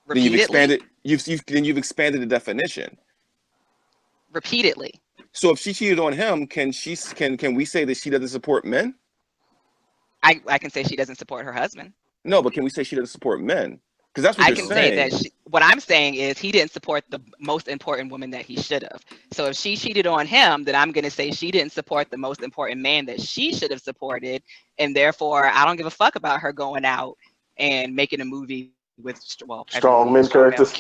Then Repeatedly. you've expanded the definition. Repeatedly. So if she cheated on him, can we say that she doesn't support men? I can say she doesn't support her husband. No, but can we say she doesn't support men? Because that's what I you're can saying. say that what I'm saying is he didn't support the most important woman that he should have. So if she cheated on him, then I'm going to say she didn't support the most important man that she should have supported. And therefore, I don't give a fuck about her going out and making a movie with, Strong men characters.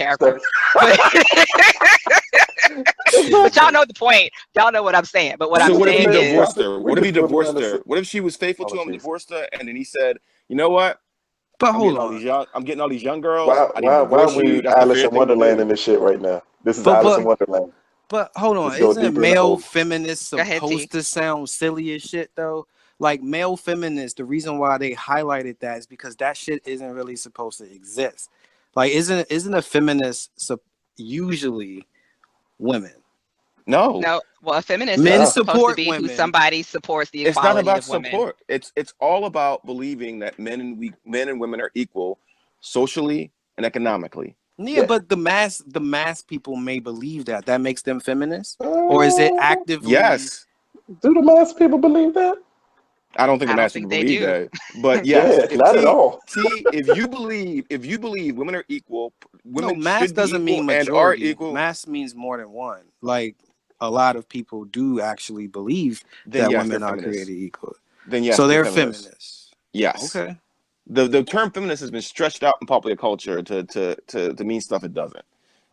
But y'all know the point. Y'all know what I'm saying. But what So I'm what if he saying is, divorced her? We What if he just put divorced it on her? the- What if she was faithful to him and jeez. divorced her, and then he said, "You know what? But I'm hold getting all these on. I'm getting all these young girls. Why I need to are divorce we you. That's the Alice fair in thing to Wonderland do." in this shit right now? This is But- Alice but- in Wonderland. But hold on, Let's go isn't deeper in the male hole. feminists Go ahead, T. supposed to sound silly as shit though? Like male feminists, the reason why they highlighted that is because that shit isn't really supposed to exist. Like, isn't a feminist usually women? No, well, a feminist Men is supposed to support be women. who somebody supports the it's equality not about of women. support. It's all about believing that men and women are equal socially and economically. Yeah, Yeah. but the mass people may believe that. That makes them feminists, or is it actively? Yes. Do the mass people believe that? I don't think I the don't mass think people they believe do. that. But yes, Yeah, not at all. if you believe women are equal, No, women mass should be doesn't equal mean and are majority. equal, Mass means more than one. Like a lot of people do actually believe then that yes, women they're are feminists. created equal. Then yes, So they're they're feminists. feminists. Yes. Okay. The term feminist has been stretched out in popular culture to mean stuff it doesn't.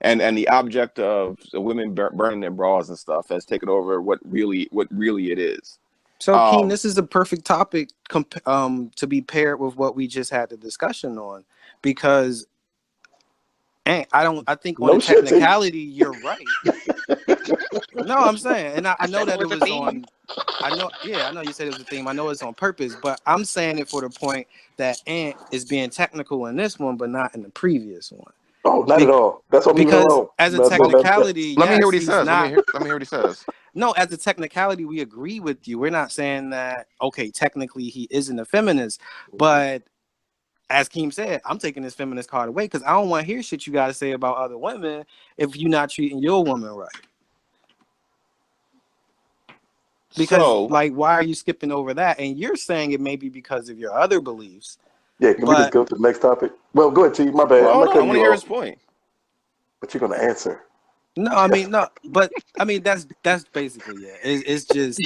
And the object of women burning their bras and stuff has taken over what really it is. So, Keen, this is a perfect topic to be paired with what we just had the discussion on, because I think on No the shit, T. technicality, you're right. No, I'm saying, and I know said that it it was a was theme. on. I know you said it was a theme. I know it's on purpose, but I'm saying it for the point that Ant is being technical in this one, but not in the previous one. Oh, not at all. That's what I'm moving Because along. as a That's what- technicality, Let me hear yes, what he he's says. not. Let me hear what he says. No, as a technicality, we agree with you. We're not saying that, okay, technically he isn't a feminist, but as Keem said, I'm taking this feminist card away because I don't want to hear shit you got to say about other women if you're not treating your woman right. Because, So, like, why are you skipping over that? And you're saying it may be because of your other beliefs. Yeah, can we just But go to the next topic? Well, go ahead, T. My bad. well, I'm hold not on. I cutting want to you hear off, his point. but you're gonna answer. no, but I mean that's basically it. It's just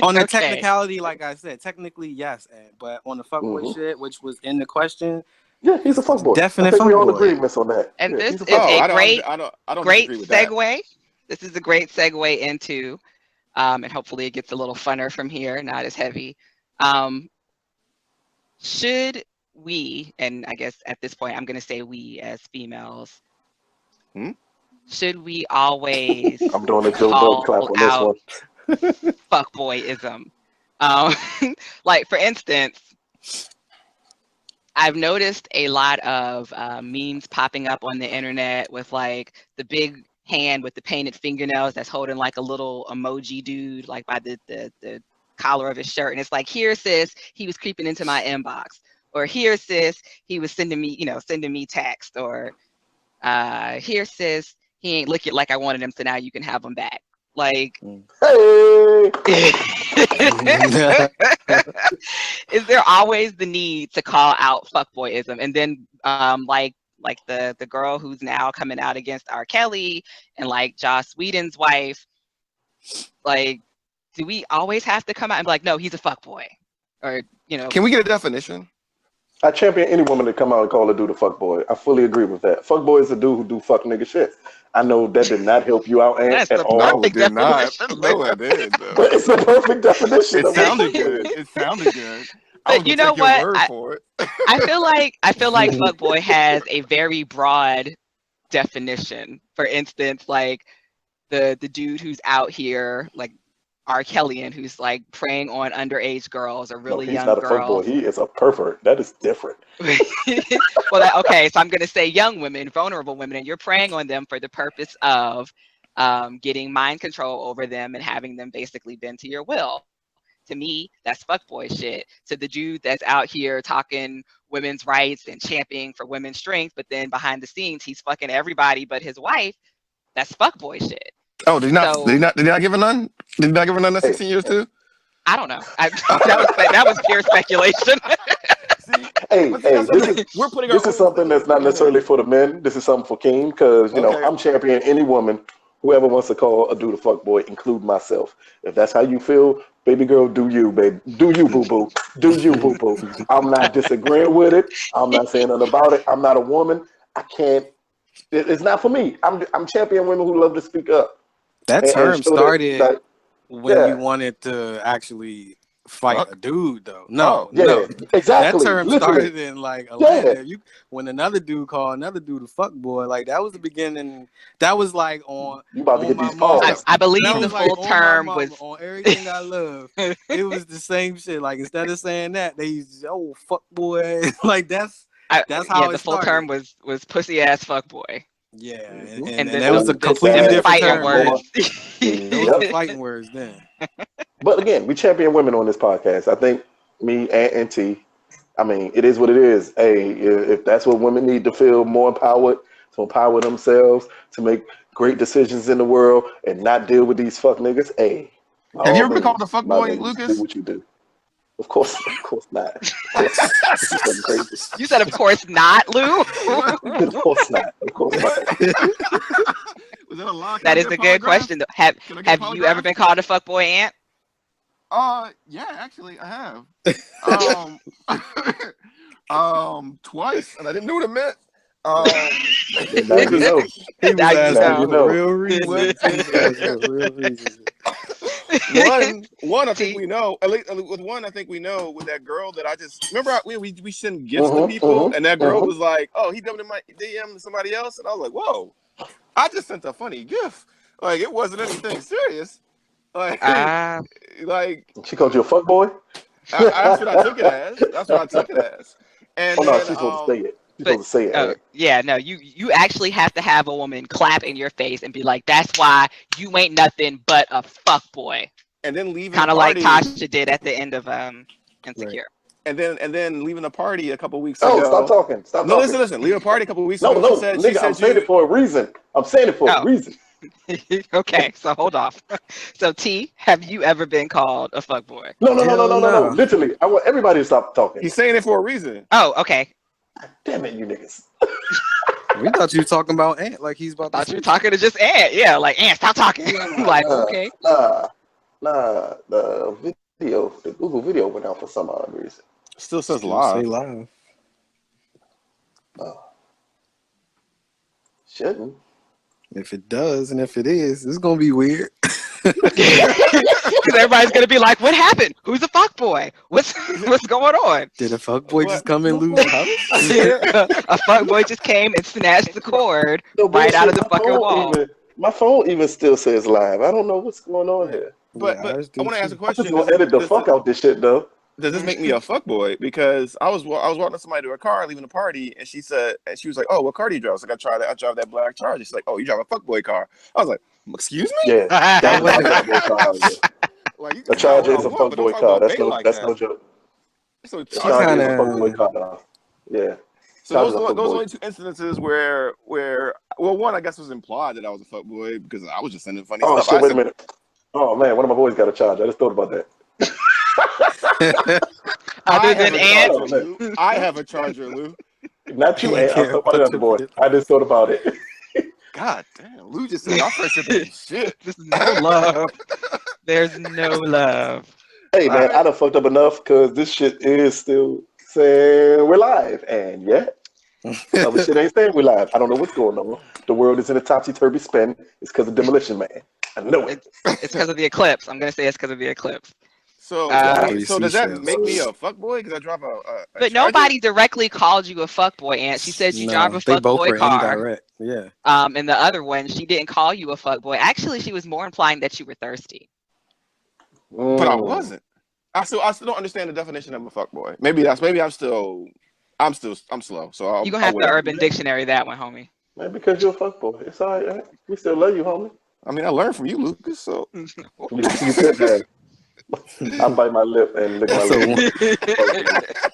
on the Okay. technicality, like I said, technically yes, but on the fuckboy shit, which was in the question, Yeah, he's a fuckboy. I definite think we all fuckboy. agreements on that. And Yeah, this he's a is fuckboy. a I don't great disagree with that. segue. This is a great segue into, and hopefully it gets a little funner from here, not as heavy. Should we, and I guess at this point I'm going to say we as females, should we always I'm doing a Joe Bug clap call on this out one. fuckboyism? Like, for instance, I've noticed a lot of memes popping up on the internet with like the big hand with the painted fingernails that's holding like a little emoji dude like by the collar of his shirt, and it's like, here sis, he was creeping into my inbox, or here sis, he was sending me text, or here sis, he ain't looking like I wanted him, so now you can have him back. Like, Hey, is there always the need to call out fuckboyism? And then like the girl who's now coming out against R. Kelly and like Joss Whedon's wife, like, do we always have to come out and be like, no, he's a fuckboy? Or, Can we get a definition? I champion any woman to come out and call a dude a fuckboy. I fully agree with that. Fuckboy is a dude who do fuck nigga shit. I know that did not help you out that's at the all. No, it perfect did not. definition. No, it did. But it's the perfect definition. It of sounded what good. It sounded good. I But was you gonna know take your what? word for it. I feel like fuckboy has a very broad definition. For instance, like the dude who's out here like R. Kellyan, who's like preying on underage girls or No, really he's young not a fuckboy. girls. He is a pervert. That is different. Well, okay, so I'm going to say young women, vulnerable women, and you're preying on them for the purpose of getting mind control over them and having them basically bend to your will. To me, that's fuckboy shit. To the dude that's out here talking women's rights and championing for women's strength, but then behind the scenes he's fucking everybody but his wife, that's fuckboy shit. Oh, did he not give a none? Did he not give a none that Hey. 16 years too? I don't know. That was pure speculation. Hey, we're putting this is something that's not necessarily for the men. This is something for King, because I'm championing any woman, whoever wants to call a dude a fuckboy, include myself. If that's how you feel, baby girl, do you, baby. Do you, boo-boo. Do you, boo-boo. I'm not disagreeing with it. I'm not saying nothing about it. I'm not a woman. I can't. It's not for me. I'm championing women who love to speak up. That and term show started that, when you wanted to actually fight a dude, though. No, exactly. That term Literally. started in like Atlanta. When another dude called another dude a fuckboy, like that was the beginning. That was like on. You about to get my these mama. calls. I believe That the was like full on term my was mama, on everything I love. It was the same shit. Like instead of saying that, they used to say, "Oh fuckboy," like that's how the it full started. term was pussy ass fuckboy. Yeah, And that was a them completely different fighting term. words. Those were fighting words then. But again, we champion women on this podcast. I think me and T, I mean, it is what it is. Hey, if that's what women need to feel more empowered, to empower themselves, to make great decisions in the world and not deal with these fuck niggas, hey. Have you ever been called a fuckboy, Do Lucas? what you do. Of course not. Of course not. This is something crazy. You said, of course not, Lou. Of course not. Of course not. Was that a lie? Can That I is get a good polygraph? question. Can I get Have you ever polygraph? been called a fuckboy, Ant? Yeah, actually, I have. Twice, and I didn't know what it meant. Now you know. He was Now you asking know. for real reasons. He was asking for real reasons. One, I think we know. At least with one, I think we know. With that girl that I just remember, we send gifts to people, and that girl was like, "Oh, he dumped in my DM to somebody else," and I was like, "Whoa, I just sent a funny gift. Like it wasn't anything serious. Like, like She called you a fuckboy? that's what I took it as. That's what I took it as. And Oh no, then, she's supposed to say it. She's supposed to say it. Right? Yeah, no, you actually have to have a woman clap in your face and be like, "That's why you ain't nothing but a fuckboy." And then leaving kind the of like party, Tasha did at the end of Insecure. Right. And then leaving the party a couple weeks ago. Oh, stop talking. Stop no, talking. listen. Leaving the party a couple weeks No, ago. no, She said, nigga, I'm saying it for a reason. I'm saying it for a reason. Okay, so hold off. So T, have you ever been called a fuckboy? No. Literally, I want everybody to stop talking. He's saying it for a reason. Oh, okay. Damn it, you niggas. We thought you were talking about Ant, like he's about to. I thought you were talking to just Ant. Yeah, like Ant, stop talking. Like, okay. Nah. The Google video went out for some odd reason. Still says Say live. live. Shouldn't. If it does, and if it is, it's gonna be weird. Because everybody's gonna be like, "What happened? Who's a fuckboy? What's going on?" Did a fuckboy just come and lose house? A fuckboy just came and snatched the cord right out of the fucking wall. My phone even still says live. I don't know what's going on here. But I want to ask a I'm question. just gonna edit the fuck out this shit though. Does this make me a fuckboy? Because I was walking somebody to a car leaving a party, and she was like, "Oh, what car do you drive?" I was like, I drive that black Charger. She's like, "Oh, you drive a fuckboy car?" I was like, "Excuse me?" Yeah, that was a fuckboy car. Like, a Charger is a fuckboy car. That's no joke. So Charger is a fuckboy car. Yeah. So those are only two incidences where one I guess was implied that I was a fuckboy because I was just sending funny stuff. Shit, wait a minute. Oh man, one of my boys got a Charger. I just thought about that. Other than Ant, I have a Charger, Lou. Not you, Ant. I'm talking about the other boy. I just thought about it. God damn, Lou just said our friendship ain't shit. There's no love. There's no love. Hey man, I done fucked up enough because this shit is still saying we're live, and yet other shit ain't saying we're live. I don't know what's going on. The world is in a topsy-turvy spin. It's because of Demolition Man. I know it. It's because of the eclipse. I'm gonna say it's because of the eclipse. So does that make me a fuckboy because I drive a But Charger? nobody directly called you a fuckboy, Ant. She said you drive a fuckboy car. Indirect. Yeah. And the other one, she didn't call you a fuckboy. Actually, she was more implying that you were thirsty. But I wasn't. I still don't understand the definition of a fuckboy. Maybe I'm slow. So You're gonna have to Urban Dictionary that one, homie. Man, because you're a fuckboy. It's all right. We still love you, homie. I mean, I learned from you, Lucas. So You could have. I bite my lip and lick my lip.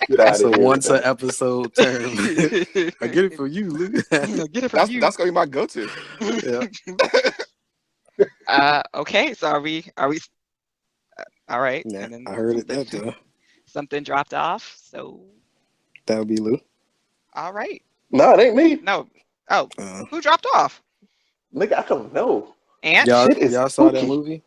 That's a once an episode term. I get it from you, Luke. Get it from you. That's gonna be my go-to. Yeah. Okay, so are we all right? Yeah, And then I heard it that though. something dropped off. So That would be Lou. all right. No, it ain't me. No. Oh, who dropped off? Nigga, I don't know. Ant? Y'all saw that movie?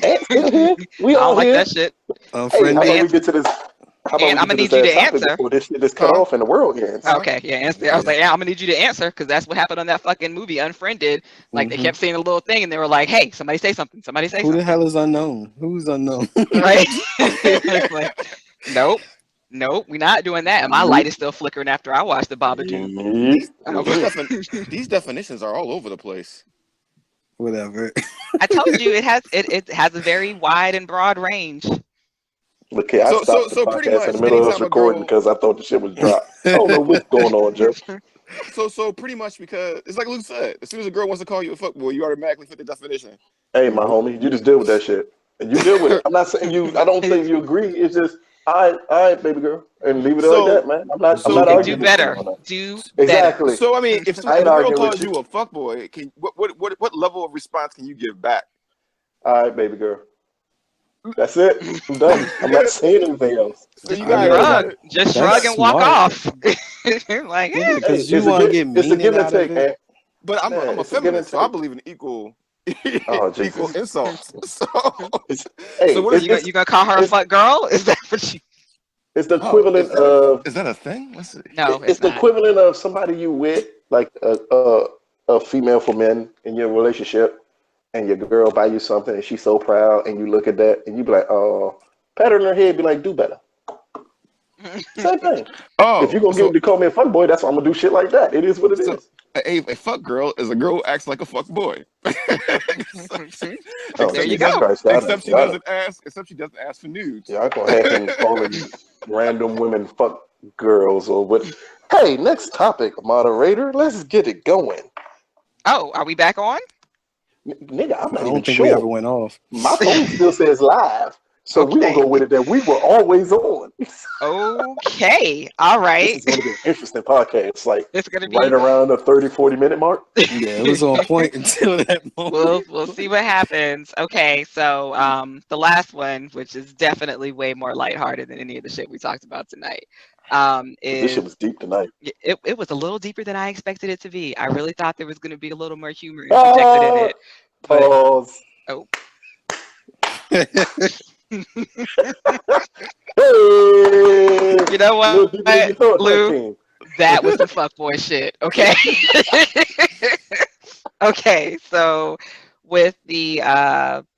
Ant's still here. We I all don't like here. that shit. Hey, how about we get to this? How about Ant, I'm gonna need you to answer before this shit is cut off and the world ends? Okay, yeah, answer. I was like, yeah, I'm gonna need you to answer because that's what happened on that fucking movie, Unfriended. Like they kept saying a little thing and they were like, hey, somebody say something. Somebody say Who something. the hell is unknown? Who's unknown? Right? Like, nope, we're not doing that. And my light is still flickering after I watched the Babadook. These definitions are all over the place. Whatever. I told you it has a very wide and broad range. Look, I stopped the podcast in the middle of us recording because I thought the shit was dropped. I don't know what's going on, Jeff. So pretty much because it's like Luke said, as soon as a girl wants to call you a fuckboy, you automatically fit the definition. Hey, my homie, you just deal with that shit. And you deal with it. I'm not saying you. I don't think you agree. It's just, all right, baby girl, and leave it like that, man. I'm not arguing. Do better. Do exactly. better. So I mean, if a girl calls you a fuckboy, what level of response can you give back? All right, baby girl. That's it. I'm done. I'm not saying anything else. So you I got mean, it. Just That's shrug and walk smart. off. Like, Yeah, eh. because Hey, you want to get it's a meaning give and out of take, man. it. But I'm Man, a it's a give and feminist, so I take. believe in equal Oh equal Jesus! insults. So It's, so hey, what is You gonna call her a it's fuck girl? Is that what you? it's the oh equivalent of is that a thing? Let's see. No, it's it's the not. equivalent of somebody you with, like a female for men in your relationship, and your girl buy you something, and she's so proud, and you look at that, and you be like, oh, pat her on her head, be like, do better. Same thing. If Oh, you're gonna so call me a fuck boy, that's why I'm gonna do shit like that. It is what it so is. a fuck girl is a girl who acts like a fuck boy. Oh There except you she Jesus go. doesn't Christ, except she y'all, doesn't ask except she doesn't ask for nudes. y'all gonna have him calling random women fuck girls or what? Hey, next topic, moderator. Let's get it going. Oh, are we back on? Nigga, I'm I not even don't think we ever sure. went off. My phone still says live, so we gonna Okay. go with it that we were always on. Okay. All This right. is gonna be an interesting podcast. Like It's gonna right be. around the 30, 40-minute mark. Yeah, it was on point until that moment. We'll see what happens. Okay, so the last one, which is definitely way more lighthearted than any of the shit we talked about tonight, This shit is was deep tonight. it was a little deeper than I expected it to be. I really thought there was going to be a little more humor interjected in it, but Pause. oh, Hey, you know a little what, deeper than you thought, huh, Lou? King? That was some fuckboy shit. Okay. Okay, so with the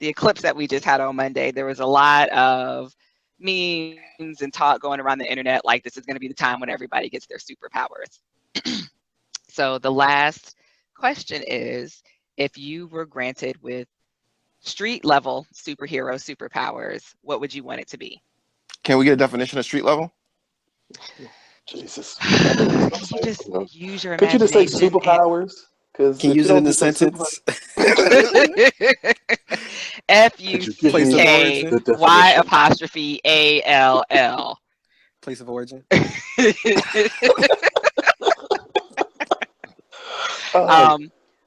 eclipse that we just had on Monday, there was a lot of memes and talk going around the internet like this is going to be the time when everybody gets their superpowers. So the last question is, if you were granted with street level superhero superpowers, what would you want it to be? Can we get a definition of street level? Jesus. I knew he was gonna Could say you it. just use your Could you just say imagination and superpowers? Because Can you use it in a sentence? could you give Place me of FUCKY origin. the definition? ALL. Place of origin. Uh,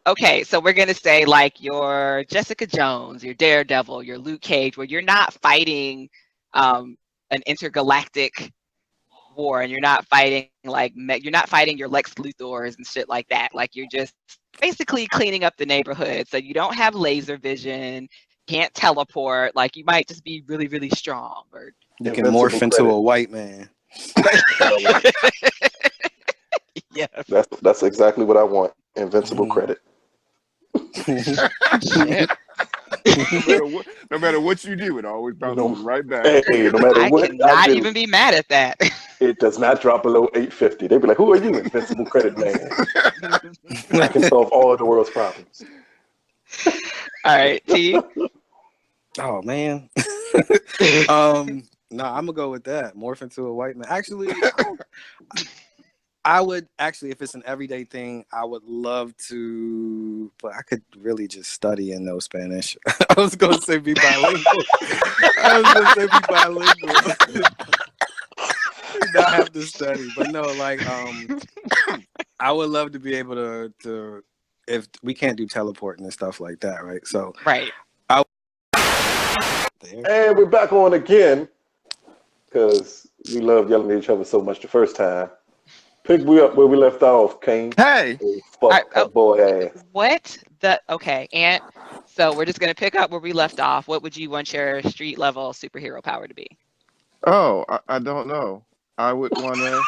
Okay, so we're gonna say like your Jessica Jones, your Daredevil, your Luke Cage, where you're not fighting an intergalactic war, and you're not fighting like you're not fighting your Lex Luthors and shit like that. Like you're just basically cleaning up the neighborhood. So you don't have laser vision, can't teleport. Like you might just be really, really strong. Or You can invincible morph into credit. a white man. yes, That's exactly what I want. Invincible credit. shit. No matter what you do, it always bounces No, right back. hey, no matter I what I cannot do, even be mad at that. it does not drop below 850. They be like, "Who are you, invincible credit man? I can solve all the world's problems." All right, T. Oh man. No, I'm gonna go with that. Morph into a white man. Actually, I would actually, if it's an everyday thing, I would love to, but I could really just study and know Spanish. I was gonna say be bilingual. Not have to study, but no, like I would love to be able to if we can't do teleporting and stuff like that, right? So Right. And we're back on again because we love yelling at each other so much the first time. Pick me up where we left off, Kane. Hey, Fuck that boy ass. What the? Okay, Ant. So we're just gonna pick up where we left off. What would you want your street level superhero power to be? I don't know. I would want to.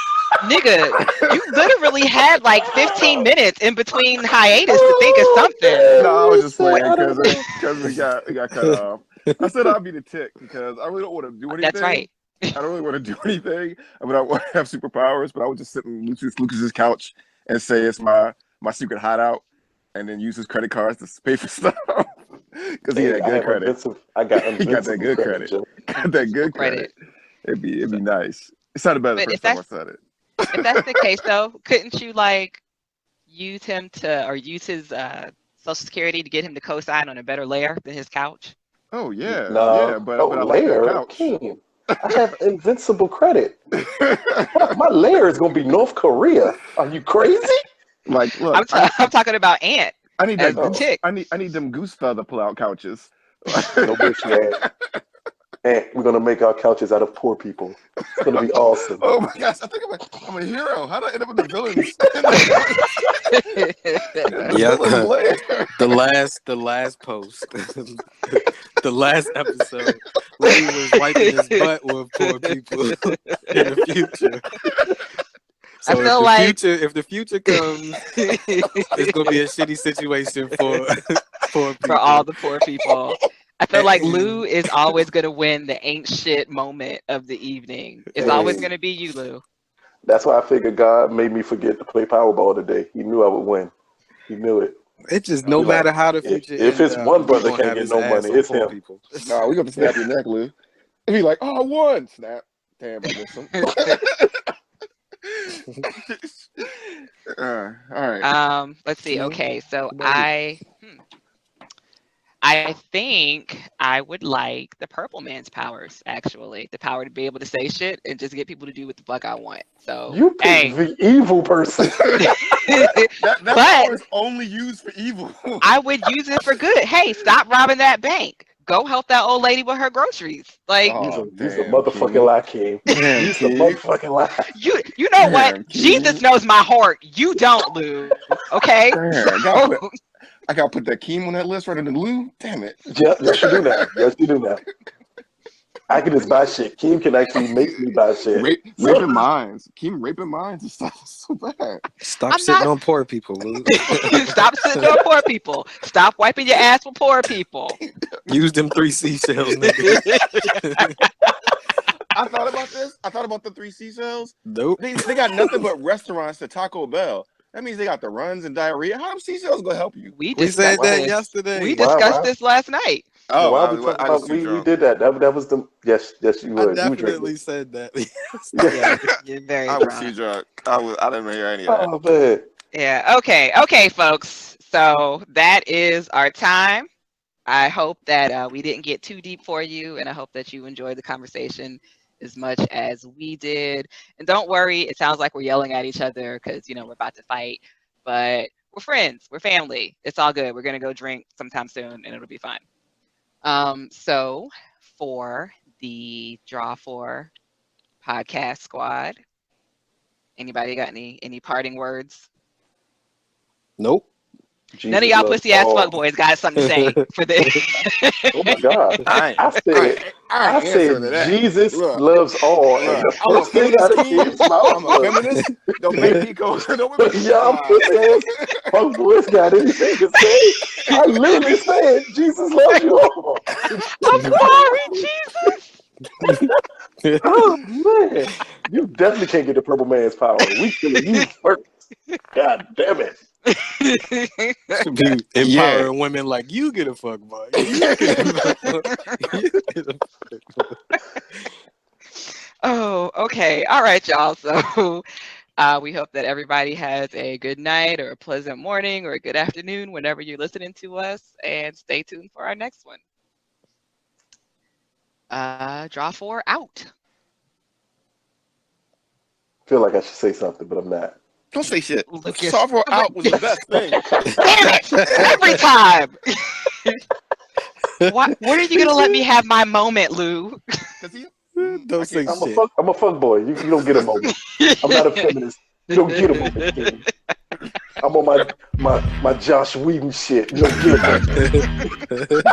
Nigga, you literally had like 15 minutes in between hiatus to think of something. No, I was just playing I don't know. because we got cut off. I said I'll be the tick because I really don't want to do anything. That's right. I don't really want to do anything. I mean, I want to have superpowers, but I would just sit on Lucas's couch and say it's my secret hideout, and then use his credit cards to pay for stuff because he had good credit. I got He got that good credit. Got that good credit. It'd be nice. It sounded better the first time I said it. If that's the case, though, couldn't you like use him to or use his Social Security to get him to co-sign on a better layer than his couch? Oh yeah, No. yeah, but I like that couch. King. I have invincible credit. My layer is gonna be North Korea. Are you crazy? Like, look, I'm talking about Ant. I need as that the goose. tick. I need them goose feather pull-out couches. No bullshit. and we're gonna make our couches out of poor people. It's gonna be awesome. Oh my gosh, I think I'm a hero. How did I end up with the villains? Yeah, Villains lair. the last post, the last episode, Lee was wiping his butt with poor people in the future. So I feel like if the future comes, it's gonna be a shitty situation for poor people. for all the poor people. I feel like Lou is always going to win the ain't shit moment of the evening. It's always going to be you, Lou. That's why I figured God made me forget to play Powerball today. He knew I would win. He knew it. It's just no matter how the future. If it's one brother can't get no money, it's him. People. Nah, we gonna snap your neck, Lou. If he like, oh, I won. Snap. Damn, I missed him. All right. Let's see. Okay, so I think I would like the Purple Man's powers, actually. The power to be able to say shit and just get people to do what the fuck I want. So You picked the evil person. That But- power is only used for evil. I would use it for good. Hey, stop robbing that bank. Go help that old lady with her groceries. Like Oh, He's a damn, motherfucking King. lie, King. Damn, He's a King. motherfucking lie. you know what? Damn, Jesus knows my heart. You don't, Lou. Okay? Damn, I gotta put that Keem on that list rather than Lou. Damn it. Yes, you do now. Yes, you do now. I can just buy shit. Keem can actually make me buy shit. Raping minds. Keem raping minds and stuff is so bad. Stop I'm sitting not- on poor people, Lou. Stop sitting on poor people. Stop wiping your ass with poor people. Use them 3 seashells, nigga. I thought about this. I thought about the 3 seashells. Nope. They got nothing but restaurants to Taco Bell. That means they got the runs and diarrhea. How them seashells gonna help you? We We said discussed that this. yesterday. We Wow, discussed wow. this last night. Oh, Why I we talking was about too we drunk. did that. That was the yes, you I would. You definitely drink said that. Yeah, you're very I was drunk. too drunk. I didn't hear any of that. Oh man. Yeah. Okay, folks. So that is our time. I hope that we didn't get too deep for you, and I hope that you enjoyed the conversation as much as we did. And don't worry, it sounds like we're yelling at each other because we're about to fight, but we're friends, we're family. It's all good. We're gonna go drink sometime soon, and it'll be fine. So for the Draw 4 podcast squad, anybody got any parting words? Nope. None of y'all pussy ass fuckboys got something to say for this. Oh my God. I said I ain't answering to that. Jesus Look, loves all. And look, the I'm a first thing out of feminist. his mouth I'm a was, feminist. Don't make me go. Don't make me y'all pussy ass fuckboys got anything to say? I literally said Jesus loves you all. I'm sorry, Jesus. Oh man. You definitely can't get the purple man's power. We killing you first. God damn it. Should be empowering women like you get a fuck boy. You get a fuck boy. Oh, okay. All right, y'all. So we hope that everybody has a good night or a pleasant morning or a good afternoon whenever you're listening to us, and stay tuned for our next one. Draw 4 out. Feel like I should say something, but I'm not. Don't say shit. Lucas. Software out was the best thing. Damn it! Every time. What are you gonna let me have my moment, Lou? Don't say I'm shit. a fuck boy. You don't get a moment. I'm not a feminist. You don't get a moment. Kid. I'm on my Josh Whedon shit. You don't get a moment.